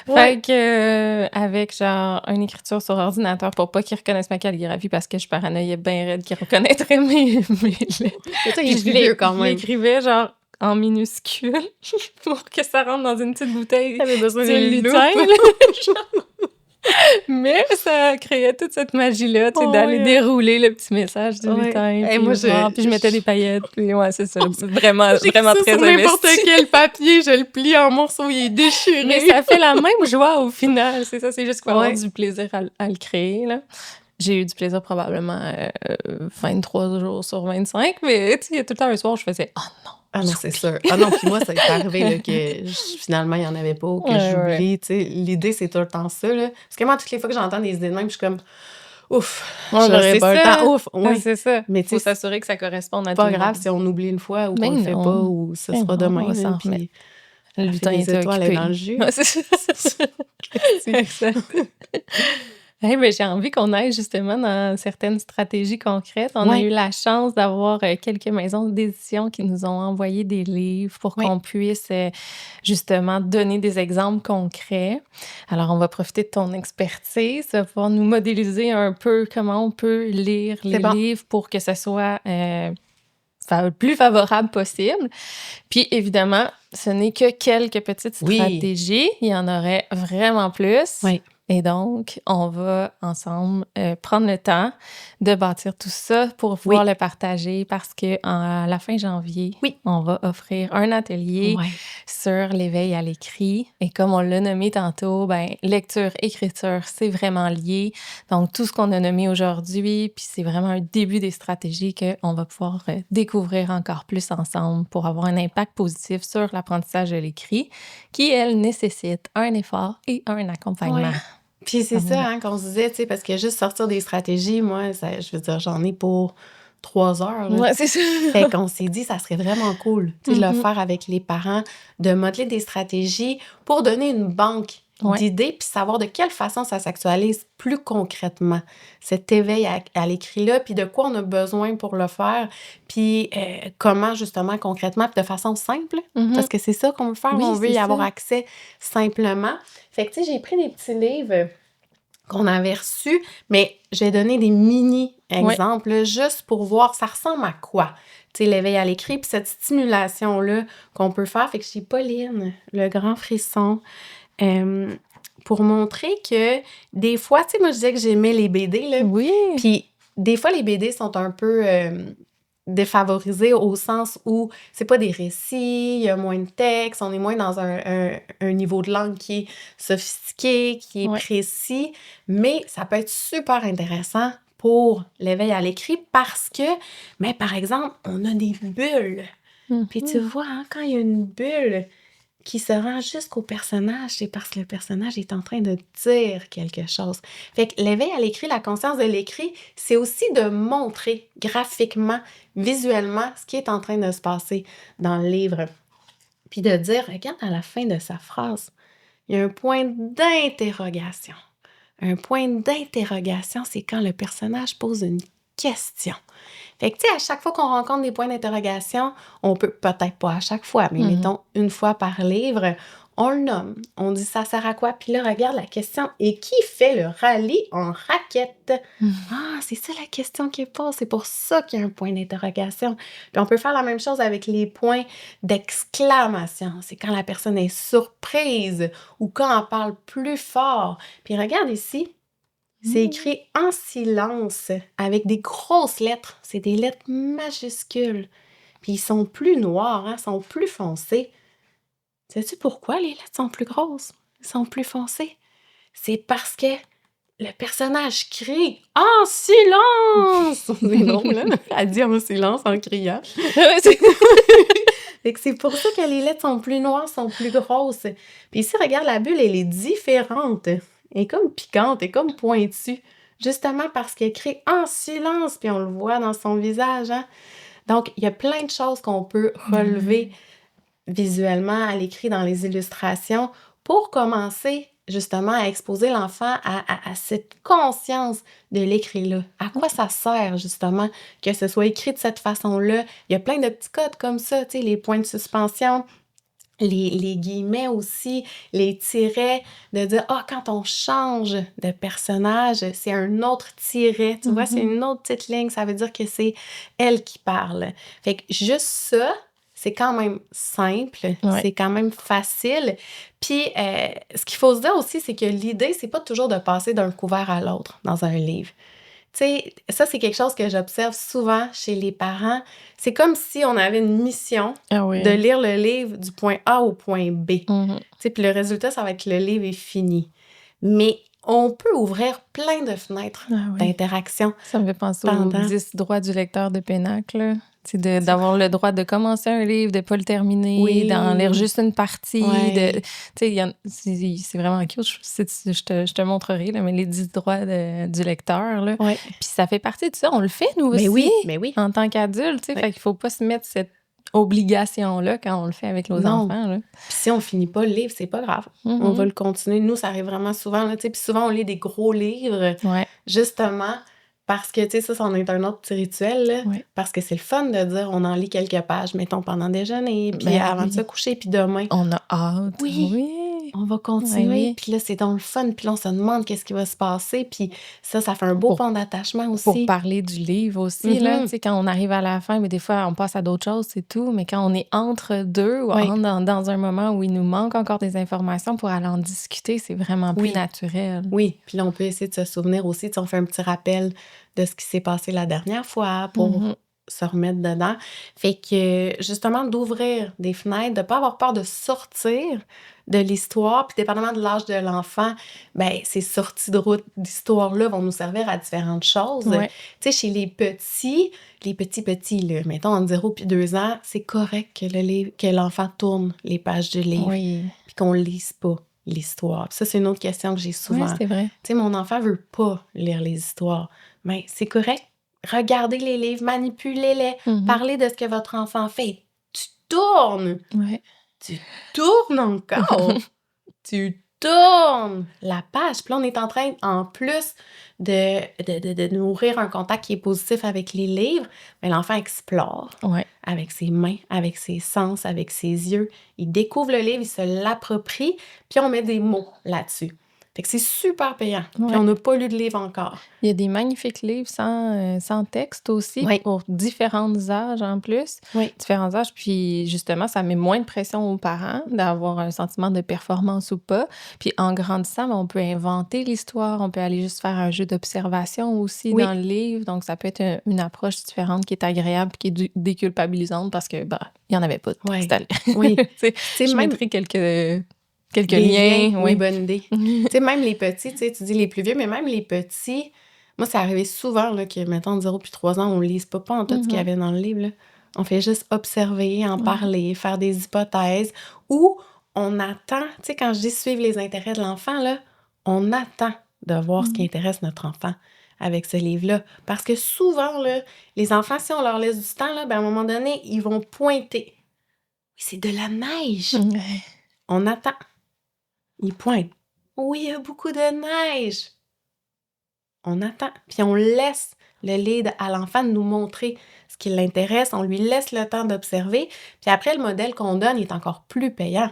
Ouais. Fait que, avec genre une écriture sur ordinateur pour pas qu'ils reconnaissent ma calligraphie parce que je paranoïais bien raide qu'ils reconnaîtraient mes lettres. Mais toi, il Puis est plus vieux quand je même. l'écrivais genre en minuscule pour que ça rentre dans une petite bouteille T'avais besoin style d'une lutin, loupe. là. Mais ça créait toute cette magie-là, tu sais, Oh, d'aller ouais. dérouler le petit message du Ouais. lutin, Hey, puis moi, voir, puis je mettais des paillettes, puis ouais, c'est ça. Vraiment, j'écris vraiment ça très sur n'importe investi. quel papier, je le plie en morceaux, il est déchiré. Mais ça fait la même joie au final, c'est ça, c'est juste qu'il faut avoir Ouais. du plaisir à le créer, là. J'ai eu du plaisir probablement 23 jours sur 25, mais tu sais, il y a tout le temps un soir où je faisais « Oh non! » Ah non, c'est sûr. Ah non, puis moi, ça est arrivé là, que finalement, il n'y en avait pas ou que Ouais, ouais. j'oublie. Tu sais, l'idée, c'est tout le temps ça. Là. Parce que moi, toutes les fois que j'entends des idées de même, je suis comme ouf, j'aurais C'est pas le ça, temps. Ouf, oui. c'est ça. Mais tu Faut sais, c'est s'assurer que ça corresponde à tout pas le grave monde. si on oublie une fois ou qu'on Ben le fait pas non, ou ce ben sera non, on demain. va s'en Là, remettre. puis Le la Fée lutin des était Étoiles est occupé. dans le jus. Ouais, c'est ça. Exact. Hey, ben, j'ai envie qu'on aille justement dans certaines stratégies concrètes. On a Ouais. eu la chance d'avoir quelques maisons d'édition qui nous ont envoyé des livres pour Ouais. qu'on puisse justement donner des exemples concrets. Alors, on va profiter de ton expertise, ça va pouvoir nous modéliser un peu comment on peut lire les C'est bon. livres pour que ça soit le plus favorable possible. Puis évidemment, ce n'est que quelques petites Oui. stratégies. Il y en aurait vraiment plus. Oui. Et donc, on va ensemble prendre le temps de bâtir tout ça pour pouvoir le partager parce qu'à la fin janvier, on va offrir un atelier Ouais. sur l'éveil à l'écrit. Et comme on l'a nommé tantôt, ben lecture, écriture, c'est vraiment lié. Donc, tout ce qu'on a nommé aujourd'hui, puis c'est vraiment un début des stratégies qu'on va pouvoir découvrir encore plus ensemble pour avoir un impact positif sur l'apprentissage de l'écrit qui, elle, nécessite un effort et un accompagnement. Ouais. Puis c'est ça, hein, qu'on se disait, tu sais, parce que juste sortir des stratégies, moi, ça, je veux dire, j'en ai pour 3 heures. Là. Ouais, c'est ça. Fait qu'on s'est dit, ça serait vraiment cool, tu sais, de le faire avec les parents, de modeler des stratégies pour donner une banque Ouais. d'idées, puis savoir de quelle façon ça s'actualise plus concrètement, cet éveil à l'écrit-là, puis de quoi on a besoin pour le faire, puis comment justement concrètement, puis de façon simple, parce que c'est ça qu'on veut faire, Oui, on veut c'est y avoir ça. accès simplement. Fait que, tu sais, j'ai pris des petits livres qu'on avait reçus, mais j'ai donné des Ouais. mini-exemples, là, juste pour voir ça ressemble à quoi. Tu sais, l'éveil à l'écrit, puis cette stimulation-là qu'on peut faire. Fait que j'ai Pauline, le grand frisson, pour montrer que des fois, tu sais, moi, je disais que j'aimais les BD, là, Oui. puis des fois, les BD sont un peu défavorisés au sens où c'est pas des récits, il y a moins de texte, on est moins dans un niveau de langue qui est sophistiqué, qui est Ouais. précis, mais ça peut être super intéressant pour l'éveil à l'écrit parce que, mais par exemple, on a des bulles. Puis tu vois, hein, quand il y a une bulle qui se rend jusqu'au personnage, c'est parce que le personnage est en train de dire quelque chose. Fait que l'éveil à l'écrit, la conscience de l'écrit, c'est aussi de montrer graphiquement, visuellement, ce qui est en train de se passer dans le livre. Puis de dire, regarde à la fin de sa phrase, il y a un point d'interrogation. Un point d'interrogation, c'est quand le personnage pose une question. Fait que, tu sais, à chaque fois qu'on rencontre des points d'interrogation, on peut, peut-être pas à chaque fois, mais mettons une fois par livre, on le nomme. On dit ça sert à quoi? Puis là, regarde la question. Et qui fait le rallye en raquette? Ah, c'est ça la question qui est posée. C'est pour ça qu'il y a un point d'interrogation. Puis on peut faire la même chose avec les points d'exclamation. C'est quand la personne est surprise ou quand on parle plus fort. Puis regarde ici, c'est écrit en silence avec des grosses lettres. C'est des lettres majuscules. Puis ils sont plus noirs, hein, sont plus foncés. Sais-tu pourquoi les lettres sont plus grosses? Sont plus foncées? C'est parce que le personnage crie en silence! C'est drôle, là. Elle dit en silence en criant. Ouais, c'est- Fait que c'est pour ça que les lettres sont plus noires, sont plus grosses. Puis ici, regarde, la bulle, elle est différente. Elle est comme piquante, elle est comme pointue. Justement parce qu'elle crie en silence, puis on le voit dans son visage, hein. Donc, il y a plein de choses qu'on peut relever visuellement à l'écrit dans les illustrations pour commencer justement à exposer l'enfant à cette conscience de l'écrit-là. À quoi ça sert justement que ce soit écrit de cette façon-là? Il y a plein de petits codes comme ça, tu sais, les points de suspension, les guillemets aussi, les tirets, de dire, ah, quand on change de personnage, c'est un autre tiret, tu vois, c'est une autre petite ligne, ça veut dire que c'est elle qui parle. Fait que juste ça, c'est quand même simple, Ouais. c'est quand même facile. Puis, ce qu'il faut se dire aussi, c'est que l'idée, c'est pas toujours de passer d'un couvert à l'autre dans un livre. Tu sais, ça, c'est quelque chose que j'observe souvent chez les parents. C'est comme si on avait une mission Ah de oui. lire le livre du point A au point B. Tu Mhm. sais, puis le résultat, ça va être que le livre est fini. Mais on peut ouvrir plein de fenêtres Ah oui. d'interaction Ça me fait penser aux pendant... 10 droits du lecteur de Pénacle, là. Tu sais, d'avoir le droit de commencer un livre, de pas le terminer, d'en lire Oui, juste une partie. ouais, Tu sais, c'est vraiment cute. Je te montrerai, là, mais les 10 droits du lecteur, là. ouais. Puis ça fait partie de ça. On le fait, nous Mais aussi, oui. en tant qu'adulte. Tu sais, Ouais. fait qu'il faut pas se mettre cette obligation-là quand on le fait avec nos Non. enfants, là. Puis si on finit pas le livre, c'est pas grave. On va le continuer. Nous, ça arrive vraiment souvent, là, tu sais. Puis souvent, on lit des gros livres, Ouais, justement, parce que, tu sais, ça en est un autre petit rituel, là. ouais. Parce que c'est le fun de dire, on en lit quelques pages, mettons, pendant le déjeuner, puis Ben avant de se oui. coucher, puis demain. On a hâte. Oui, Oui. on va continuer. Oui. Puis là, c'est donc le fun. Puis là, on se demande qu'est-ce qui va se passer. Puis ça fait un beau Pour pont d'attachement Pour aussi. parler du livre aussi, là, tu sais, quand on arrive à la fin, mais des fois, on passe à d'autres choses, c'est tout. Mais quand on est entre deux ou Oui, dans un moment où il nous manque encore des informations pour aller en discuter, c'est vraiment plus oui. naturel. Oui, puis là, on peut essayer de se souvenir aussi, tu sais, on fait un petit rappel de ce qui s'est passé la dernière fois pour Mhm. se remettre dedans. Fait que, justement, d'ouvrir des fenêtres, de pas avoir peur de sortir de l'histoire, puis dépendamment de l'âge de l'enfant, ben ces sorties de route d'histoire-là vont nous servir à différentes choses. Ouais. Tu sais, chez les petits, là, mettons, entre 0 puis 2 ans, c'est correct que que l'enfant tourne les pages du livre, Oui. puis qu'on lise pas l'histoire. Puis ça, c'est une autre question que j'ai Oui, souvent. c'est vrai. Tu sais, mon enfant veut pas lire les histoires. Mais c'est correct. Regardez les livres, manipulez-les, Mhm. parlez de ce que votre enfant fait. Tu tournes! Ouais. Tu tournes encore! Tu tourne la page. Puis là, on est en train, en plus de nourrir un contact qui est positif avec les livres, mais l'enfant explore Ouais. avec ses mains, avec ses sens, avec ses yeux. Il découvre le livre, il se l'approprie, puis on met des mots là-dessus. Fait que c'est super payant. Puis Ouais. on n'a pas lu de livre encore. Il y a des magnifiques livres sans texte aussi, Oui. pour différents âges en plus. Oui. Différents âges, puis justement, ça met moins de pression aux parents d'avoir un sentiment de performance ou pas. Puis en grandissant, on peut inventer l'histoire, on peut aller juste faire un jeu d'observation aussi Oui. dans le livre. Donc, ça peut être une approche différente qui est agréable puis qui est déculpabilisante parce que, bah, il n'y en avait pas de Ouais. texte à lire. Oui. Tu sais, C'est je même mettrai quelques des liens. liens. Oui, bonne idée. Tu sais, même les petits, tu sais, tu dis les plus vieux, mais même les petits, moi, c'est arrivé souvent là, que, mettons, 0 puis 3 ans, on ne lise pas en tout ce qu'il y avait dans le livre. Là. On fait juste observer, en parler, faire des hypothèses, ou on attend, tu sais, quand je dis suivre les intérêts de l'enfant, là, on attend de voir ce qui intéresse notre enfant avec ce livre-là. Parce que souvent, là, les enfants, si on leur laisse du temps, là, ben, à un moment donné, ils vont pointer. C'est de la neige. Ouais. On attend. Ils pointent. Oui, il y a beaucoup de neige. On attend. Puis on laisse le lead à l'enfant de nous montrer ce qui l'intéresse. On lui laisse le temps d'observer. Puis après, le modèle qu'on donne est encore plus payant.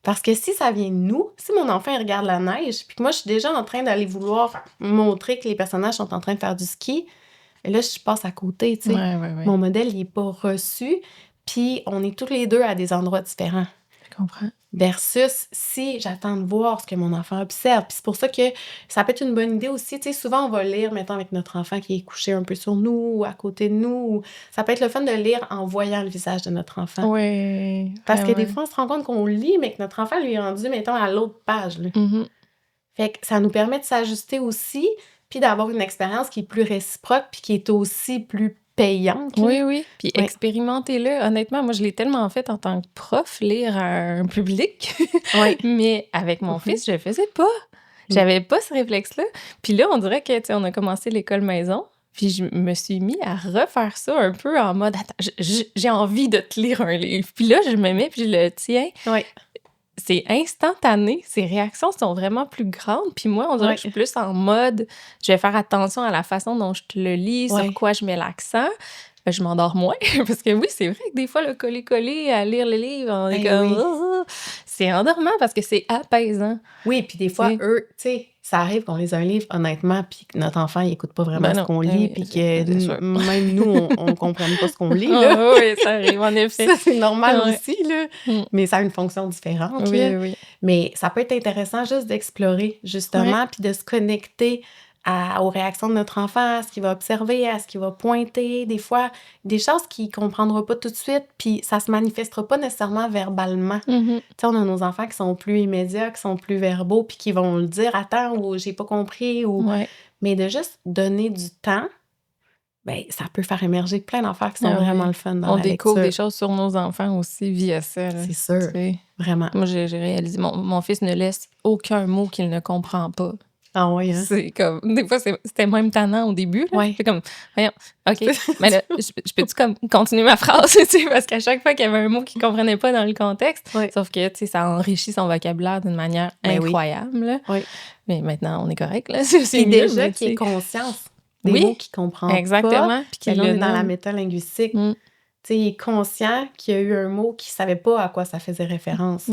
Parce que si ça vient de nous, si mon enfant il regarde la neige, puis que moi, je suis déjà en train d'aller vouloir montrer que les personnages sont en train de faire du ski, et là, je passe à côté, tu sais. Ouais. Mon modèle, il n'est pas reçu. Puis on est tous les deux à des endroits différents. Je comprends. Versus si j'attends de voir ce que mon enfant observe. Puis c'est pour ça que ça peut être une bonne idée aussi. Tu sais, souvent, on va lire, mettons, avec notre enfant qui est couché un peu sur nous ou à côté de nous. Ça peut être le fun de lire en voyant le visage de notre enfant. Oui. Parce que des fois, on se rend compte qu'on lit, mais que notre enfant lui est rendu, mettons, à l'autre page. Là. Fait que ça nous permet de s'ajuster aussi, puis d'avoir une expérience qui est plus réciproque, puis qui est aussi plus payante. Là. Oui. Puis expérimentez-le. Honnêtement, moi, je l'ai tellement fait en tant que prof, lire à un public. Oui. Mais avec mon fils, je le faisais pas. J'avais pas ce réflexe-là. Puis là, on dirait que, tu sais, on a commencé l'école maison. Puis je me suis mis à refaire ça un peu en mode, attends, j'ai envie de te lire un livre. Puis là, je me mets, puis je le tiens. Oui. C'est instantané. Ses réactions sont vraiment plus grandes. Puis moi, on dirait que je suis plus en mode, je vais faire attention à la façon dont je te le lis, sur quoi je mets l'accent. Je m'endors moins. Parce que oui, c'est vrai que des fois, le coller-coller à lire le livre, on est comme... C'est endormant parce que c'est apaisant. Oui, puis des fois, eux, tu sais, ça arrive qu'on lise un livre, honnêtement, puis que notre enfant, il écoute pas vraiment ce qu'on lit, puis que même nous, on comprenne pas ce qu'on lit, là. Oui, ça arrive, en effet. Ça, c'est normal aussi, là. Mais ça a une fonction différente, là. Oui. Mais ça peut être intéressant juste d'explorer, justement, puis de se connecter aux réactions de notre enfant, à ce qu'il va observer, à ce qu'il va pointer. Des fois, des choses qu'il ne comprendra pas tout de suite, puis ça se manifestera pas nécessairement verbalement. Tu sais, on a nos enfants qui sont plus immédiats, qui sont plus verbaux, puis qui vont le dire « Attends » ou « J'ai pas compris » ou... Mais de juste donner du temps, ben ça peut faire émerger plein d'affaires qui sont vraiment le fun dans la lecture. On découvre des choses sur nos enfants aussi via ça. Là. C'est sûr, vraiment. Moi, j'ai réalisé, mon fils ne laisse aucun mot qu'il ne comprend pas. Ah oui, hein? C'est comme... Des fois, c'était même tannant au début. Là. C'est comme, voyons, OK, mais là, je peux-tu comme continuer ma phrase, tu sais, parce qu'à chaque fois qu'il y avait un mot qu'il ne comprenait pas dans le contexte, sauf que, tu sais, ça enrichit son vocabulaire d'une manière incroyable. Là. Mais maintenant, on est correct, là. C'est mieux, déjà qu'il ait conscience des mots qu'il ne comprend pas. Exactement. Puis qu'il est dans la métalinguistique. Tu sais, il est conscient qu'il y a eu un mot qu'il ne savait pas à quoi ça faisait référence.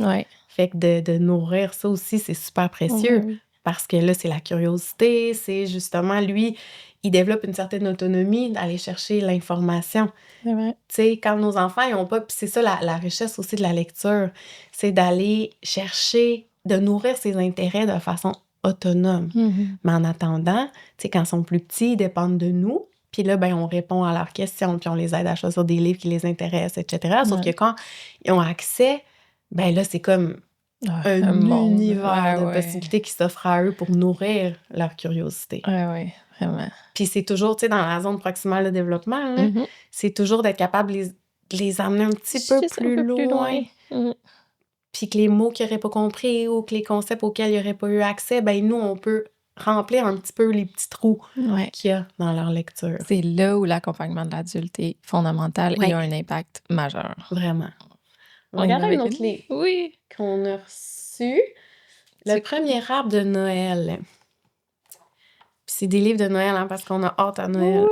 Fait que de nourrir ça aussi, c'est super précieux. Parce que là, c'est la curiosité, c'est justement, lui, il développe une certaine autonomie d'aller chercher l'information. C'est vrai. Tu sais, quand nos enfants, ils n'ont pas... Puis c'est ça, la richesse aussi de la lecture, c'est d'aller chercher, de nourrir ses intérêts de façon autonome. Mais en attendant, tu sais, quand ils sont plus petits, ils dépendent de nous. Puis là, ben, on répond à leurs questions, puis on les aide à choisir des livres qui les intéressent, etc. Sauf que quand ils ont accès, ben là, c'est comme... un univers de possibilités qui s'offre à eux pour nourrir leur curiosité. Oui, vraiment. Puis c'est toujours, tu sais, dans la zone proximale de développement, là, c'est toujours d'être capable de les amener un petit peu plus loin. Puis que les mots qu'ils n'auraient pas compris ou que les concepts auxquels ils n'auraient pas eu accès, ben nous, on peut remplir un petit peu les petits trous qu'il y a dans leur lecture. C'est là où l'accompagnement de l'adulte est fondamental et a un impact majeur. Vraiment. On regarde un autre livre qu'on a reçu. Le premier arbre de Noël. Puis c'est des livres de Noël, hein, parce qu'on a hâte à Noël.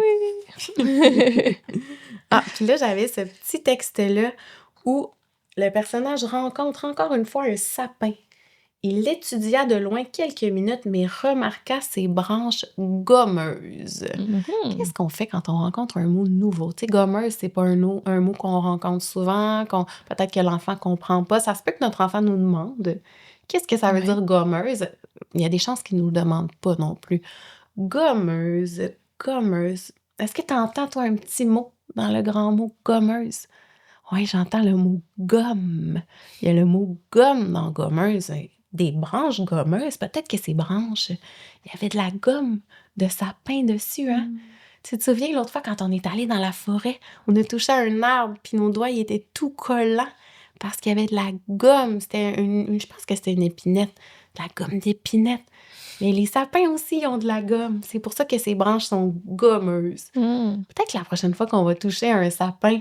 Oui! Ah, puis là, j'avais ce petit texte-là où le personnage rencontre encore une fois un sapin. Il l'étudia de loin quelques minutes, mais remarqua ses branches gommeuses. Qu'est-ce qu'on fait quand on rencontre un mot nouveau? Tu sais, gommeuse, c'est pas un mot qu'on rencontre souvent, peut-être que l'enfant comprend pas. Ça se peut que notre enfant nous demande qu'est-ce que ça veut Ouais. dire gommeuse. Il y a des chances qu'il nous le demande pas non plus. Gommeuse. Est-ce que tu entends, toi, un petit mot dans le grand mot gommeuse? Oui, j'entends le mot gomme. Il y a le mot gomme dans gommeuse. Des branches gommeuses. Peut-être que ces branches, il y avait de la gomme de sapin dessus, hein? Tu te souviens, l'autre fois, quand on est allé dans la forêt, on a touché à un arbre, puis nos doigts, ils étaient tout collants parce qu'il y avait de la gomme. C'était je pense que c'était une épinette. De la gomme d'épinette. Mais les sapins aussi, ils ont de la gomme. C'est pour ça que ces branches sont gommeuses. Peut-être que la prochaine fois qu'on va toucher à un sapin,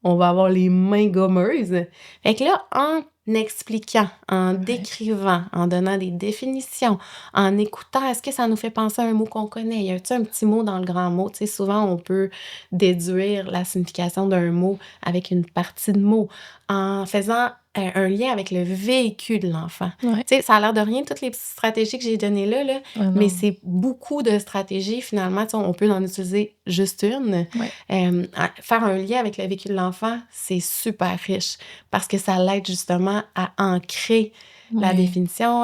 on va avoir les mains gommeuses. Fait que là, en expliquant, en décrivant, en donnant des définitions, en écoutant, est-ce que ça nous fait penser à un mot qu'on connaît? Y a-t-il un petit mot dans le grand mot? Tu sais, souvent, on peut déduire la signification d'un mot avec une partie de mot en faisant un lien avec le vécu de l'enfant. Ouais. Tu sais, ça a l'air de rien, toutes les petites stratégies que j'ai données là, Ah mais non. c'est beaucoup de stratégies. Finalement, tu sais, on peut en utiliser juste une. Ouais. Faire un lien avec le vécu de l'enfant, c'est super riche parce que ça l'aide justement à ancrer la Ouais. définition,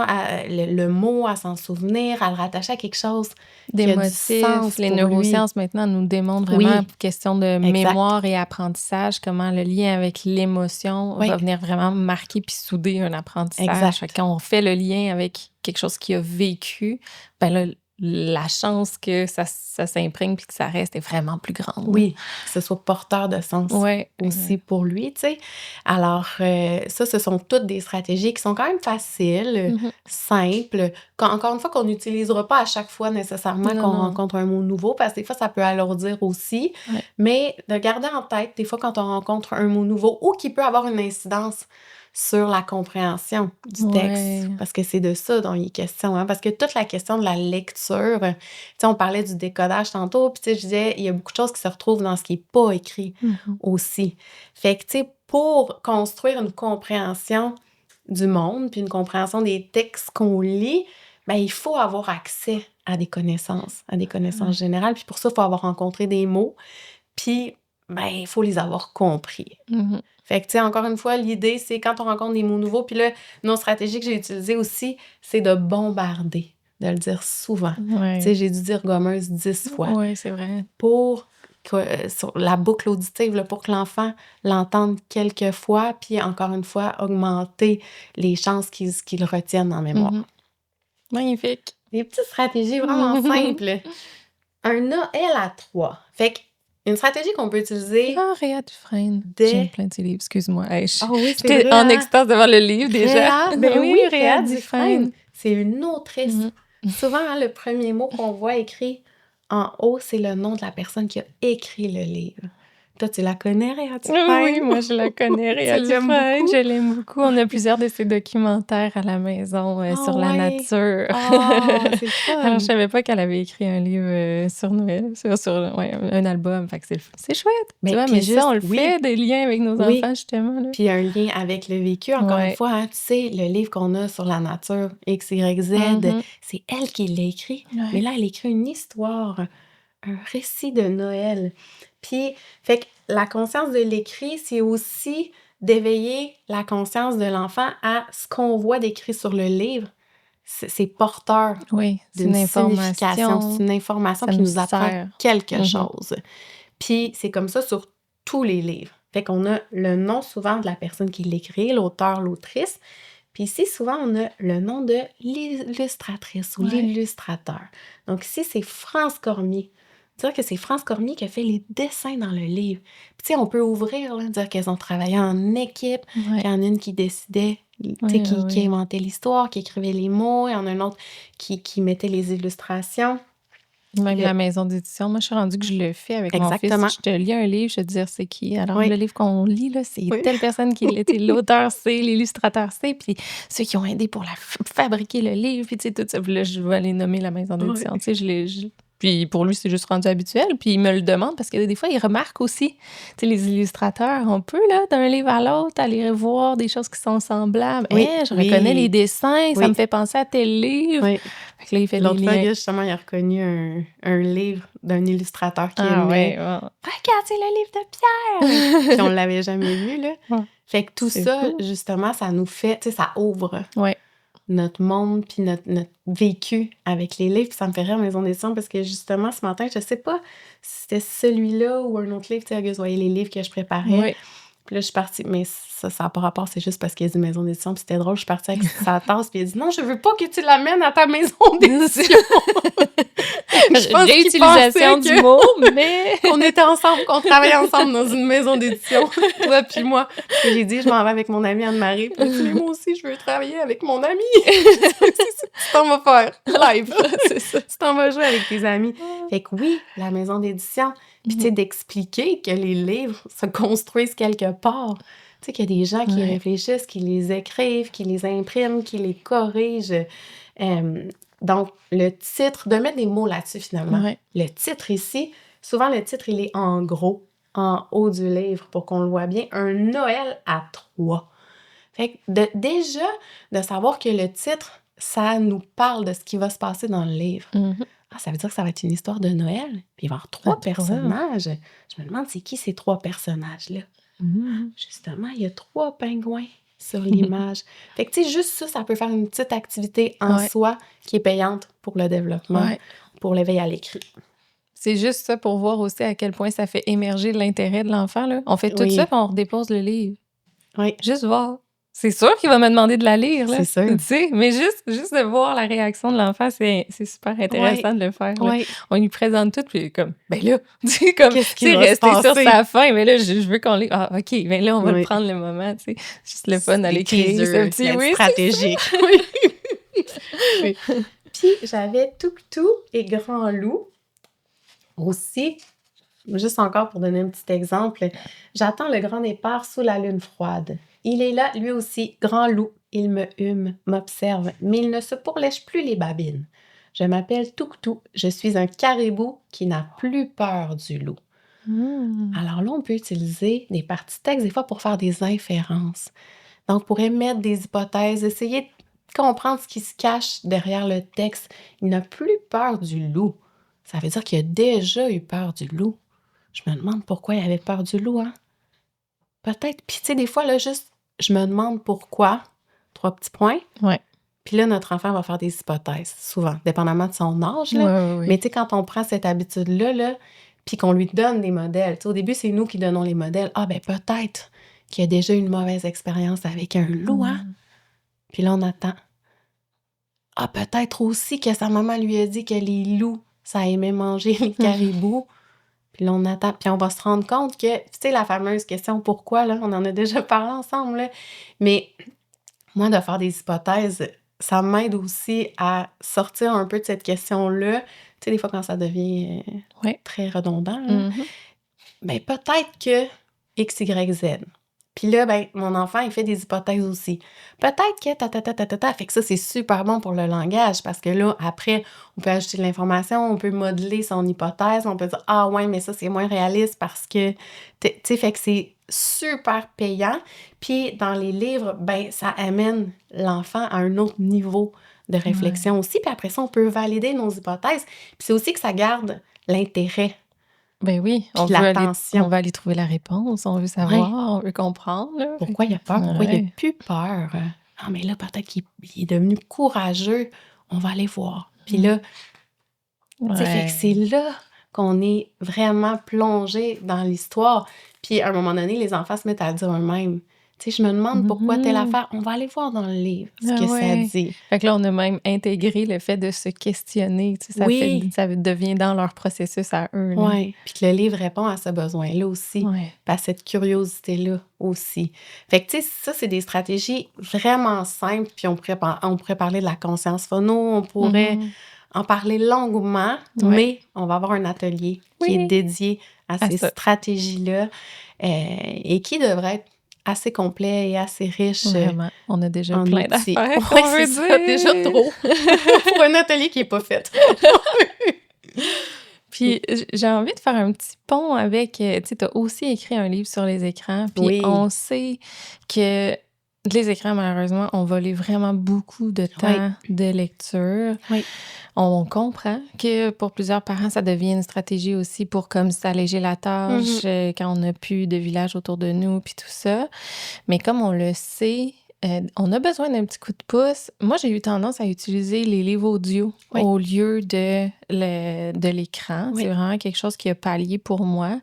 le mot, à s'en souvenir, à le rattacher à quelque chose Des qui a du motifs. sens Les pour lui. neurosciences maintenant nous démontrent vraiment, Oui, pour question de exact. mémoire et apprentissage, comment le lien avec l'émotion Oui. va venir vraiment marquer puis souder un apprentissage. Exact. Fait que quand on fait le lien avec quelque chose qu'il a vécu, ben là, la chance que ça s'imprègne puis que ça reste est vraiment plus grande. Oui, que ce soit porteur de sens Ouais. aussi pour lui, tu sais. Alors, ça, ce sont toutes des stratégies qui sont quand même faciles, simples, encore une fois, qu'on n'utilisera pas à chaque fois nécessairement Non, qu'on non. rencontre un mot nouveau, parce que des fois, ça peut alourdir aussi. Ouais. Mais de garder en tête, des fois, quand on rencontre un mot nouveau ou qui peut avoir une incidence sur la compréhension du texte, Ouais. parce que c'est de ça dont il est question, hein, parce que toute la question de la lecture, tu sais, on parlait du décodage tantôt, puis tu sais, je disais, il y a beaucoup de choses qui se retrouvent dans ce qui n'est pas écrit aussi. Fait que, tu sais, pour construire une compréhension du monde, puis une compréhension des textes qu'on lit, ben il faut avoir accès à des connaissances générales, puis pour ça, il faut avoir rencontré des mots, puis ben il faut les avoir compris. Fait que, tu sais, encore une fois, l'idée, c'est quand on rencontre des mots nouveaux, puis là, nos stratégies que j'ai utilisées aussi, c'est de bombarder, de le dire souvent. Ouais. Tu sais, j'ai dû dire gommeuse 10 fois. Oui, c'est vrai. Pour que, sur la boucle auditive, là, pour que l'enfant l'entende quelques fois, puis encore une fois, augmenter les chances qu'il retienne en mémoire. Magnifique. Des petites stratégies vraiment simples. Un Noël à 3. Fait que, une stratégie qu'on peut utiliser... Ah, Réa Dufresne. J'aime plein de ses livres, excuse-moi. Hey, oui, c'est j'étais vrai, en hein? extase devant le livre déjà. Réa, ben oui, Réa Dufresne. Dufresne. C'est une autrice. Souvent, hein, le premier mot qu'on voit écrit en haut, c'est le nom de la personne qui a écrit le livre. Toi, tu la connais, Réa Dufresne? Oui, moi, je la connais, Réa Tu l'aimes Dufresne. beaucoup? Je l'aime beaucoup. On a plusieurs de ses documentaires à la maison sur la nature. C'est le fun! Alors, je savais pas qu'elle avait écrit un livre sur Noël, un album. Fait que c'est chouette. Mais, tu vois, puis mais juste, ça, on le oui. fait, des liens avec nos Oui. enfants, justement. Là. Puis un lien avec le vécu. Encore une fois, hein, tu sais, le livre qu'on a sur la nature, X, Y, Z, c'est elle qui l'a écrit. Ouais. Mais là, elle écrit une histoire, un récit de Noël. Puis, fait que la conscience de l'écrit, c'est aussi d'éveiller la conscience de l'enfant à ce qu'on voit décrit sur le livre. C'est porteur d'une signification. C'est une information qui nous apprend quelque chose. Puis, c'est comme ça sur tous les livres. Fait qu'on a le nom souvent de la personne qui l'écrit, l'auteur, l'autrice. Puis ici, souvent, on a le nom de l'illustratrice ou l'illustrateur. Donc ici, c'est France Cormier. Dire que c'est France Cormier qui a fait les dessins dans le livre. Puis tu sais, on peut ouvrir, là, dire qu'elles ont travaillé en équipe, qu'il y en a une qui décidait, qui inventait l'histoire, qui écrivait les mots, et il y en a un autre qui mettait les illustrations. Même Le la maison d'édition, moi, je suis rendue que je le fais avec mon fils. exactement. Je te lis un livre, je vais te dire c'est qui. Alors, Oui, le livre qu'on lit, là, c'est oui, telle personne qui l'a. Tu sais, l'auteur, c'est l'illustrateur, c'est, puis ceux qui ont aidé pour fabriquer le livre, puis tu sais, tout ça. Puis là, je vais aller nommer la maison oui, d'édition. Tu sais, puis pour lui, c'est juste rendu habituel. Puis il me le demande parce que des fois, il remarque aussi. Tu sais, les illustrateurs, on peut, là, d'un livre à l'autre, aller revoir des choses qui sont semblables. oui, Je reconnais les oui, dessins, ça me oui, fait penser à tel livre. oui. Fait que là, il fait des L'autre fois, liens. Gus, justement, il a reconnu un livre d'un illustrateur qu'il Ah aimait. ouais, ouais. Regarde, c'est le livre de Pierre! Puis on l'avait jamais vu, là. Ouais, Fait que tout c'est ça, cool. justement, ça nous fait, tu sais, ça ouvre Ouais. notre monde puis notre vécu avec les livres. Puis ça me fait rire, Maison d'édition, parce que justement, ce matin, je sais pas si c'était celui-là ou un autre livre, tu sais, Auguste voyait les livres que je préparais. Oui. Puis là, je suis partie, mais ça n'a pas rapport, c'est juste parce qu'il y a dit maison d'édition, puis c'était drôle, je suis partie avec sa tasse, puis il a dit « Non, je veux pas que tu l'amènes à ta maison d'édition! » Je pense qu'il Réutilisation pensait du mot, mais... qu'on était ensemble, qu'on travaillait ensemble dans une maison d'édition, toi puis moi. Puis j'ai dit « Je m'en vais avec mon amie Anne-Marie. » Puis « Mais moi aussi, je veux travailler avec mon amie. » C'est ça que tu t'en vas faire, live. C'est ça. Tu t'en vas jouer avec tes amis. Fait que oui, la maison d'édition. Puis tu sais, d'expliquer que les livres se construisent quelque part. Tu sais, qu'il y a des gens qui Ouais. réfléchissent, qui les écrivent, qui les impriment, qui les corrigent. Donc, le titre, de mettre des mots là-dessus finalement. Ouais. Le titre ici, souvent le titre, il est en gros, en haut du livre pour qu'on le voit bien. Un Noël à 3. Fait que déjà, de savoir que le titre, ça nous parle de ce qui va se passer dans le livre. Mhm. Ah, ça veut dire que ça va être une histoire de Noël. Puis il va y avoir 3 À 3. personnages. Je me demande c'est qui ces 3 personnages-là. Mhm. Justement, il y a 3 pingouins sur l'image. Fait que tu sais, juste ça peut faire une petite activité en Ouais. soi qui est payante pour le développement, Ouais. pour l'éveil à l'écrit. C'est juste ça pour voir aussi à quel point ça fait émerger l'intérêt de l'enfant, là. On fait tout Oui. ça, puis on redépose le livre. Oui, Juste voir. C'est sûr qu'il va me demander de la lire, là. c'est sûr. Tu sais, mais juste de voir la réaction de l'enfant, c'est super intéressant de le faire, là. Oui. On lui présente tout, puis comme, ben là, tu sais, comme, Qu'est-ce qui tu sais, va se rester sur passer? sa faim, mais là, je veux qu'on l'ait. Ah, OK, ben là, on va Oui. le prendre le moment, tu sais. Juste le fun à Des l'écrire, teasers, ce petit, la oui, stratégique. Oui. Oui. Puis j'avais Toutou et Grand Loup aussi. Juste encore pour donner un petit exemple, j'attends le grand départ sous la lune froide. Il est là, lui aussi, grand loup. Il me hume, m'observe, mais il ne se pourlèche plus les babines. Je m'appelle Toutou. Je suis un caribou qui n'a plus peur du loup. Alors là, on peut utiliser des parties texte des fois pour faire des inférences. Donc, pour émettre des hypothèses, essayer de comprendre ce qui se cache derrière le texte. Il n'a plus peur du loup. Ça veut dire qu'il a déjà eu peur du loup. Je me demande pourquoi il avait peur du loup, hein? Peut-être. Puis, tu sais, des fois, là, juste, je me demande pourquoi. 3 petits points. Ouais. Puis là, notre enfant va faire des hypothèses, souvent, dépendamment de son âge, là. Ouais. Mais tu sais, quand on prend cette habitude-là, là, puis qu'on lui donne des modèles, tu sais, au début, c'est nous qui donnons les modèles. Ah, ben peut-être qu'il a déjà eu une mauvaise expérience avec un loup, hein? Puis là, on attend. Ah, peut-être aussi que sa maman lui a dit que les loups, ça aimait manger les caribous. Puis là, on attend. Puis on va se rendre compte que, tu sais, la fameuse question « pourquoi », là, on en a déjà parlé ensemble, là. Mais moi, de faire des hypothèses, ça m'aide aussi à sortir un peu de cette question-là. Tu sais, des fois, quand ça devient Ouais. très redondant, là, Mhm. ben peut-être que X, Y, Z. Puis là, ben, mon enfant, il fait des hypothèses aussi. Peut-être que ta. Fait que ça, c'est super bon pour le langage parce que là, après, on peut ajouter de l'information, on peut modeler son hypothèse, on peut dire « Ah ouais, mais ça, c'est moins réaliste parce que... » Tu sais, fait que c'est super payant. Puis dans les livres, ben, ça amène l'enfant à un autre niveau de réflexion aussi. Puis après ça, on peut valider nos hypothèses. Puis c'est aussi que ça garde l'intérêt. Ben oui, Puis on va l'attention. aller trouver la réponse, on veut savoir, on veut comprendre, là. Pourquoi il a peur? Pourquoi il Ouais. n'a plus peur? Ah, mais là, peut-être qu'il est devenu courageux. On va aller voir. Puis là, tu sais, fait que c'est là qu'on est vraiment plongé dans l'histoire. Puis à un moment donné, les enfants se mettent à dire eux-mêmes. Tu sais, je me demande pourquoi telle affaire. On va aller voir dans le livre ce Ah que ça ouais. dit. Fait que là, on a même intégré le fait de se questionner, tu sais, Oui. ça devient dans leur processus à eux, là. Oui. Puis que le livre répond à ce besoin-là aussi. Ouais. À cette curiosité-là aussi. Fait que, tu sais, ça, c'est des stratégies vraiment simples. Puis on pourrait parler de la conscience phono. On pourrait en parler longuement, Ouais. mais on va avoir un atelier qui est Oui. dédié à À ces ça. stratégies-là et qui devrait être assez complet et assez riche Vraiment, on a déjà en plein outils. d'affaires Oui, qu'on c'est veut ça, déjà dire. trop pour un atelier qui n'est pas fait. Puis j'ai envie de faire un petit pont avec, tu sais, tu as aussi écrit un livre sur les écrans, puis Oui, on sait que les écrans, malheureusement, ont volé vraiment beaucoup de oui, temps de lecture. oui. On comprend que pour plusieurs parents, ça devient une stratégie aussi pour comme s'alléger la tâche, Mhm. quand on n'a plus de village autour de nous, puis tout ça. Mais comme on le sait, on a besoin d'un petit coup de pouce. Moi, j'ai eu tendance à utiliser les livres audio Oui, au lieu de l'écran. C'est oui, vraiment quelque chose qui a pallié pour moi.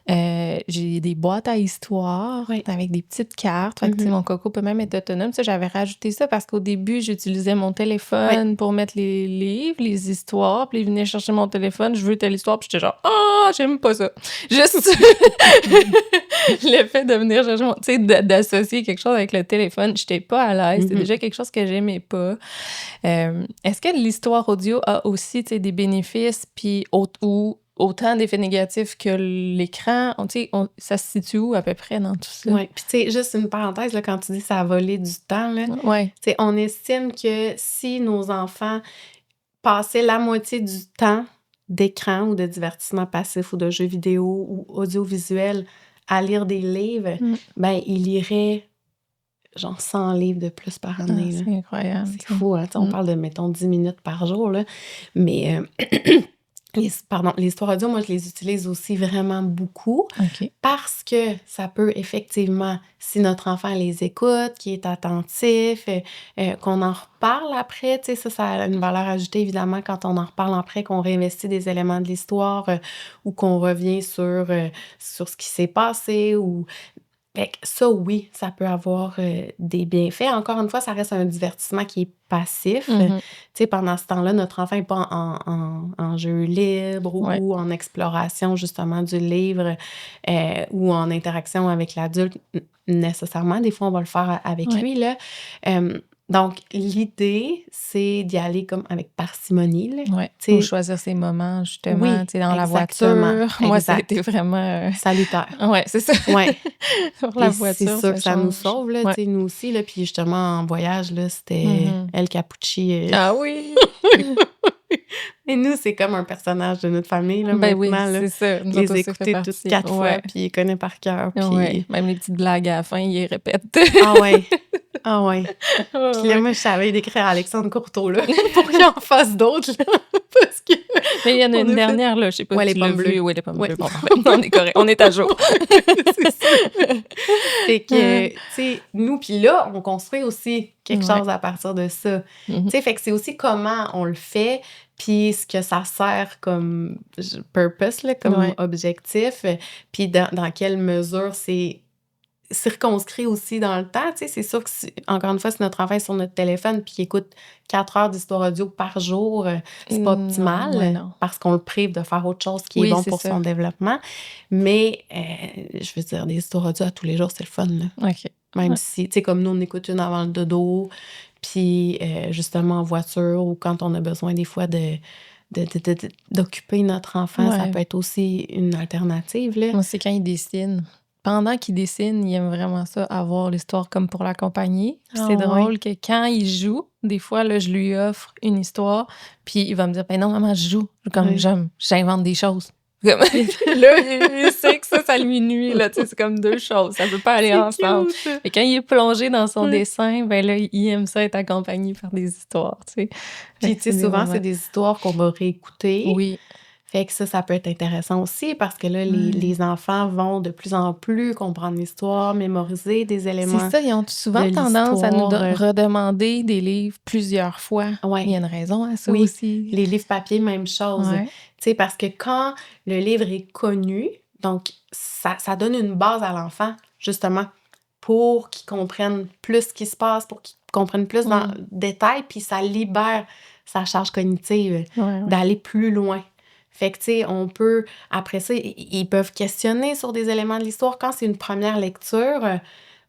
J'ai des boîtes à histoires oui. avec des petites cartes. Fait que, tu sais, Mhm. mon coco peut même être autonome. Ça, j'avais rajouté ça parce qu'au début, j'utilisais mon Oui, téléphone pour mettre les livres, les histoires. Puis il venait chercher mon téléphone, je veux telle histoire. Puis j'étais genre, ah, j'aime pas ça. Juste le fait de venir chercher mon... Tu sais, d'associer quelque chose avec le téléphone, j'étais pas à l'aise. C'est Mhm. déjà quelque chose que j'aimais pas. Est-ce que l'histoire audio a aussi, tu sais, des bénéfices puis ou autant d'effets négatifs que l'écran? Tu sais, ça se situe où à peu près dans tout ça? Oui. Puis, tu sais, juste une parenthèse, là, quand tu dis ça a volé du temps, là, Ouais. tu sais, on estime que si nos enfants passaient la moitié du temps d'écran ou de divertissement passif ou de jeux vidéo ou audiovisuel à lire des livres, Mm. ben, ils liraient genre 100 livres de plus par Ah, année, là. c'est incroyable, C'est tu sais. fou, hein? Tu sais, on Mm. parle de, mettons, 10 minutes par jour, là. Mais, les histoires audio, moi, je les utilise aussi vraiment beaucoup OK. parce que ça peut effectivement, si notre enfant les écoute, qui est attentif, qu'on en reparle après, tu sais, ça a une valeur ajoutée, évidemment, quand on en reparle après, qu'on réinvestit des éléments de l'histoire ou qu'on revient sur ce qui s'est passé ou fait que ça, oui, ça peut avoir, des bienfaits. Encore une fois, ça reste un divertissement qui est passif. Tu Mhm. sais, pendant ce temps-là, notre enfant n'est pas en jeu libre Ouais. ou en exploration, justement, du livre, ou en interaction avec l'adulte nécessairement. Des fois, on va le faire avec Ouais. lui, là. Donc l'idée, c'est d'y aller comme avec parcimonie, là. Ouais. Tu Ou sais choisir ses moments, justement, oui, tu sais, dans la exactement, voiture. Moi, ça a exact. été vraiment... Salutaire. Ouais, c'est ça. Ouais. Pour la Puis c'est voiture, sûr ça que ça nous change. sauve, là, Ouais. tu sais, nous aussi, là. Puis justement, en voyage, là, c'était Mhm. El Capucci. Ah oui! Et nous, c'est comme un personnage de notre famille, là, Ben oui, maintenant, là. c'est ça. Nous autres Les aussi, ça fait écouter toutes partie. 4 fois, Ouais. puis il connaît par cœur, Ouais. puis Même les petites blagues à la fin, il les répète. ah ouais, ah ouais. Ouais, Puis là, ouais. moi, je savais d'écrire à Alexandre Courteau, là, pour qu'il en fasse d'autres, là, parce que Mais il y en a on une a fait dernière, là. Je sais pas ouais, si les tu l'as pommes bleues. vue. Oui, les pommes Ouais. bleues. Bon, parfait. On est correct. On est à jour. C'est ça. Fait que, tu sais, nous, puis là, on construit aussi quelque Ouais. chose à partir de ça. Tu Mhm. sais, fait que c'est aussi comment on le fait, puis ce que ça sert comme purpose, là, comme Ouais. objectif, puis dans quelle mesure c'est circonscrit aussi dans le temps. Tu sais, c'est sûr que, encore une fois, si notre enfant est sur notre téléphone puis qu'il écoute 4 heures d'histoire audio par jour, c'est pas Non, ouais, optimal non. parce qu'on le prive de faire autre chose qui est Oui, bon c'est pour ça. son développement. Mais, je veux dire, des histoires audio à tous les jours, c'est le fun, là. OK. Même Ouais. si, tu sais, comme nous, on écoute une avant le dodo, puis justement en voiture ou quand on a besoin des fois d'occuper notre enfant, ça Ouais. peut être aussi une alternative, là. Moi, c'est quand il dessine. Pendant qu'il dessine, il aime vraiment ça, avoir l'histoire comme pour l'accompagner. Puis Ah c'est ouais. drôle que quand il joue, des fois, là, je lui offre une histoire, puis il va me dire, ben non, maman, je joue. Comme Ouais. j'invente des choses. Comme... là, il sait que ça lui nuit, là, tu sais, c'est comme deux choses. Ça peut pas aller C'est ensemble. cute! Et quand il est plongé dans son Ouais. dessin, ben là, il aime ça être accompagné par des histoires, tu sais. Fait Puis, que tu sais, c'est des souvent, c'est moments. des histoires qu'on va réécouter. Oui. Fait que ça peut être intéressant aussi parce que là, Ouais. les enfants vont de plus en plus comprendre l'histoire, mémoriser des C'est éléments ça, ils ont de souvent tendance à nous l'histoire. redemander des livres plusieurs fois. Ouais. Il y a une raison à ça Oui, aussi. les livres papier, même chose. Ouais. Tu sais, parce que quand le livre est connu, donc ça donne une base à l'enfant, justement, pour qu'il comprenne plus ce qui se passe, pour qu'il comprenne plus dans le détail, puis ça libère sa charge cognitive Ouais. d'aller plus loin. Fait que, tu sais, on peut, après ça, ils peuvent questionner sur des éléments de l'histoire. Quand c'est une première lecture,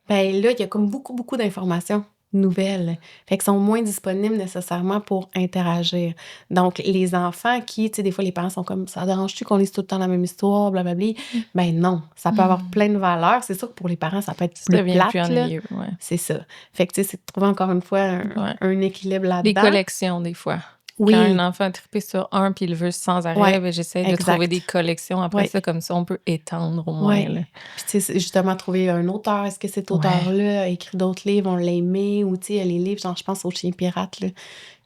ben là, il y a comme beaucoup, beaucoup d'informations nouvelles. Fait qu'ils sont moins disponibles nécessairement pour interagir. Donc, les enfants qui, tu sais, des fois, les parents sont comme, ça dérange-tu qu'on lise tout le temps la même histoire, blablabli? Ben non, ça peut avoir plein de valeurs. C'est sûr que pour les parents, ça peut être Ça plus devient plus plate, là. ennuyeux, ouais. C'est ça. Fait que, tu sais, c'est de trouver encore une fois Ouais. un équilibre Des là-dedans. collections, des fois. Oui. Quand un enfant a trippé sur un puis il le veut sans arrêt, Ouais, ben, j'essaie de exact. trouver des collections après Ouais. ça, comme ça on peut étendre au moins. Ouais. Là. Puis, tu sais, justement, trouver un auteur. Est-ce que cet Ouais. auteur-là a écrit d'autres livres, on l'a aimé? Ou, tu sais, les livres, genre, je pense aux Chiens pirates, là,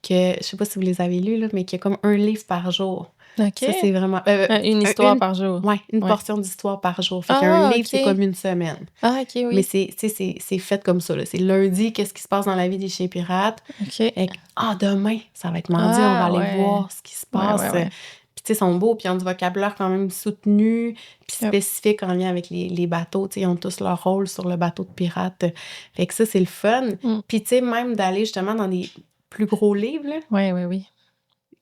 que, je sais pas si vous les avez lus, là, mais qu'il y a comme un livre par jour. OK. Ça, c'est vraiment... Une histoire par jour. Ouais, une Ouais. portion d'histoire par jour. Fait qu'un livre, c'est OK. comme une semaine. Ah, OK, Mais oui. c'est fait comme ça, là. C'est lundi, qu'est-ce qui se passe dans la vie des Chiens pirates? OK. Fait que, demain, ça va être mardi, on va aller ouais. voir ce qui se passe. Ouais. Puis, tu sais, ils sont beaux, puis ils ont du vocabulaire quand même soutenu, puis Yep. spécifique en lien avec les bateaux. Tu sais, ils ont tous leur rôle sur le bateau de pirates. Fait que ça, c'est le fun. Puis, tu sais, même d'aller justement dans des plus gros livres, là, Oui.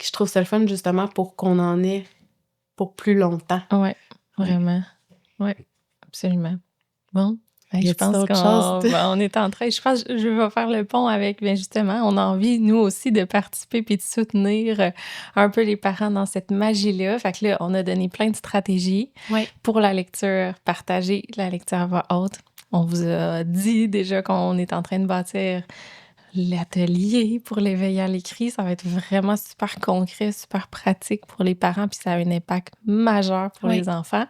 je trouve ça le fun justement pour qu'on en ait pour plus longtemps. Ouais, vraiment. Ouais, absolument. Bon, ben, Y je a-t-il pense d'autres choses? on est en train. Je pense que je vais faire le pont avec, bien justement, on a envie, nous aussi, de participer puis de soutenir un peu les parents dans cette magie-là. Fait que là, on a donné plein de stratégies Ouais. pour la lecture partagée, la lecture à voix haute. On vous a dit déjà qu'on est en train de bâtir l'atelier pour l'éveil à l'écrit. Ça va être vraiment super concret, super pratique pour les parents, puis ça a un impact majeur pour Oui. les enfants.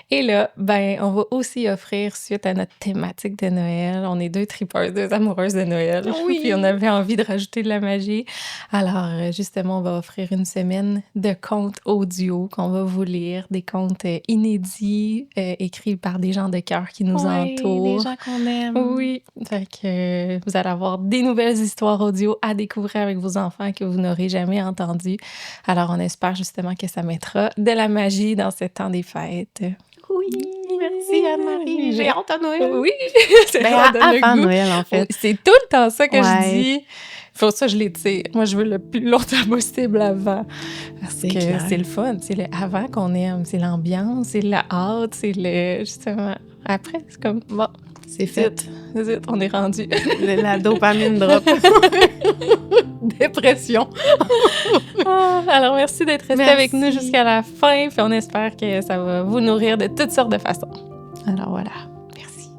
Et là, ben, on va aussi offrir, suite à notre thématique de Noël, on est deux tripeuses, deux amoureuses de Noël, Oui. puis on avait envie de rajouter de la magie. Alors, justement, on va offrir une semaine de contes audio qu'on va vous lire, des contes inédits, écrits par des gens de cœur qui nous entourent. Des gens qu'on aime. Oui, fait que vous allez avoir des nouvelles histoires audio à découvrir avec vos enfants que vous n'aurez jamais entendues. Alors, on espère justement que ça mettra de la magie dans ce temps des fêtes. Oui, merci Anne-Marie. J'ai hâte à Noël. Oui, c'est Ben, ça donne le avant goût. Noël, en fait. Oui, c'est tout le temps ça que je Ouais. dis. Faut ça, je l'étire. Moi, je veux le plus longtemps possible avant. Parce C'est que clair. c'est le fun. C'est le avant qu'on aime. C'est l'ambiance, c'est la hâte, c'est le... Justement, après, c'est comme... Bon, C'est fait. zut, on est rendu. La dopamine drop. Dépression. Alors, merci d'être resté Merci. avec nous jusqu'à la fin. Puis on espère que ça va vous nourrir de toutes sortes de façons. Alors voilà. Merci.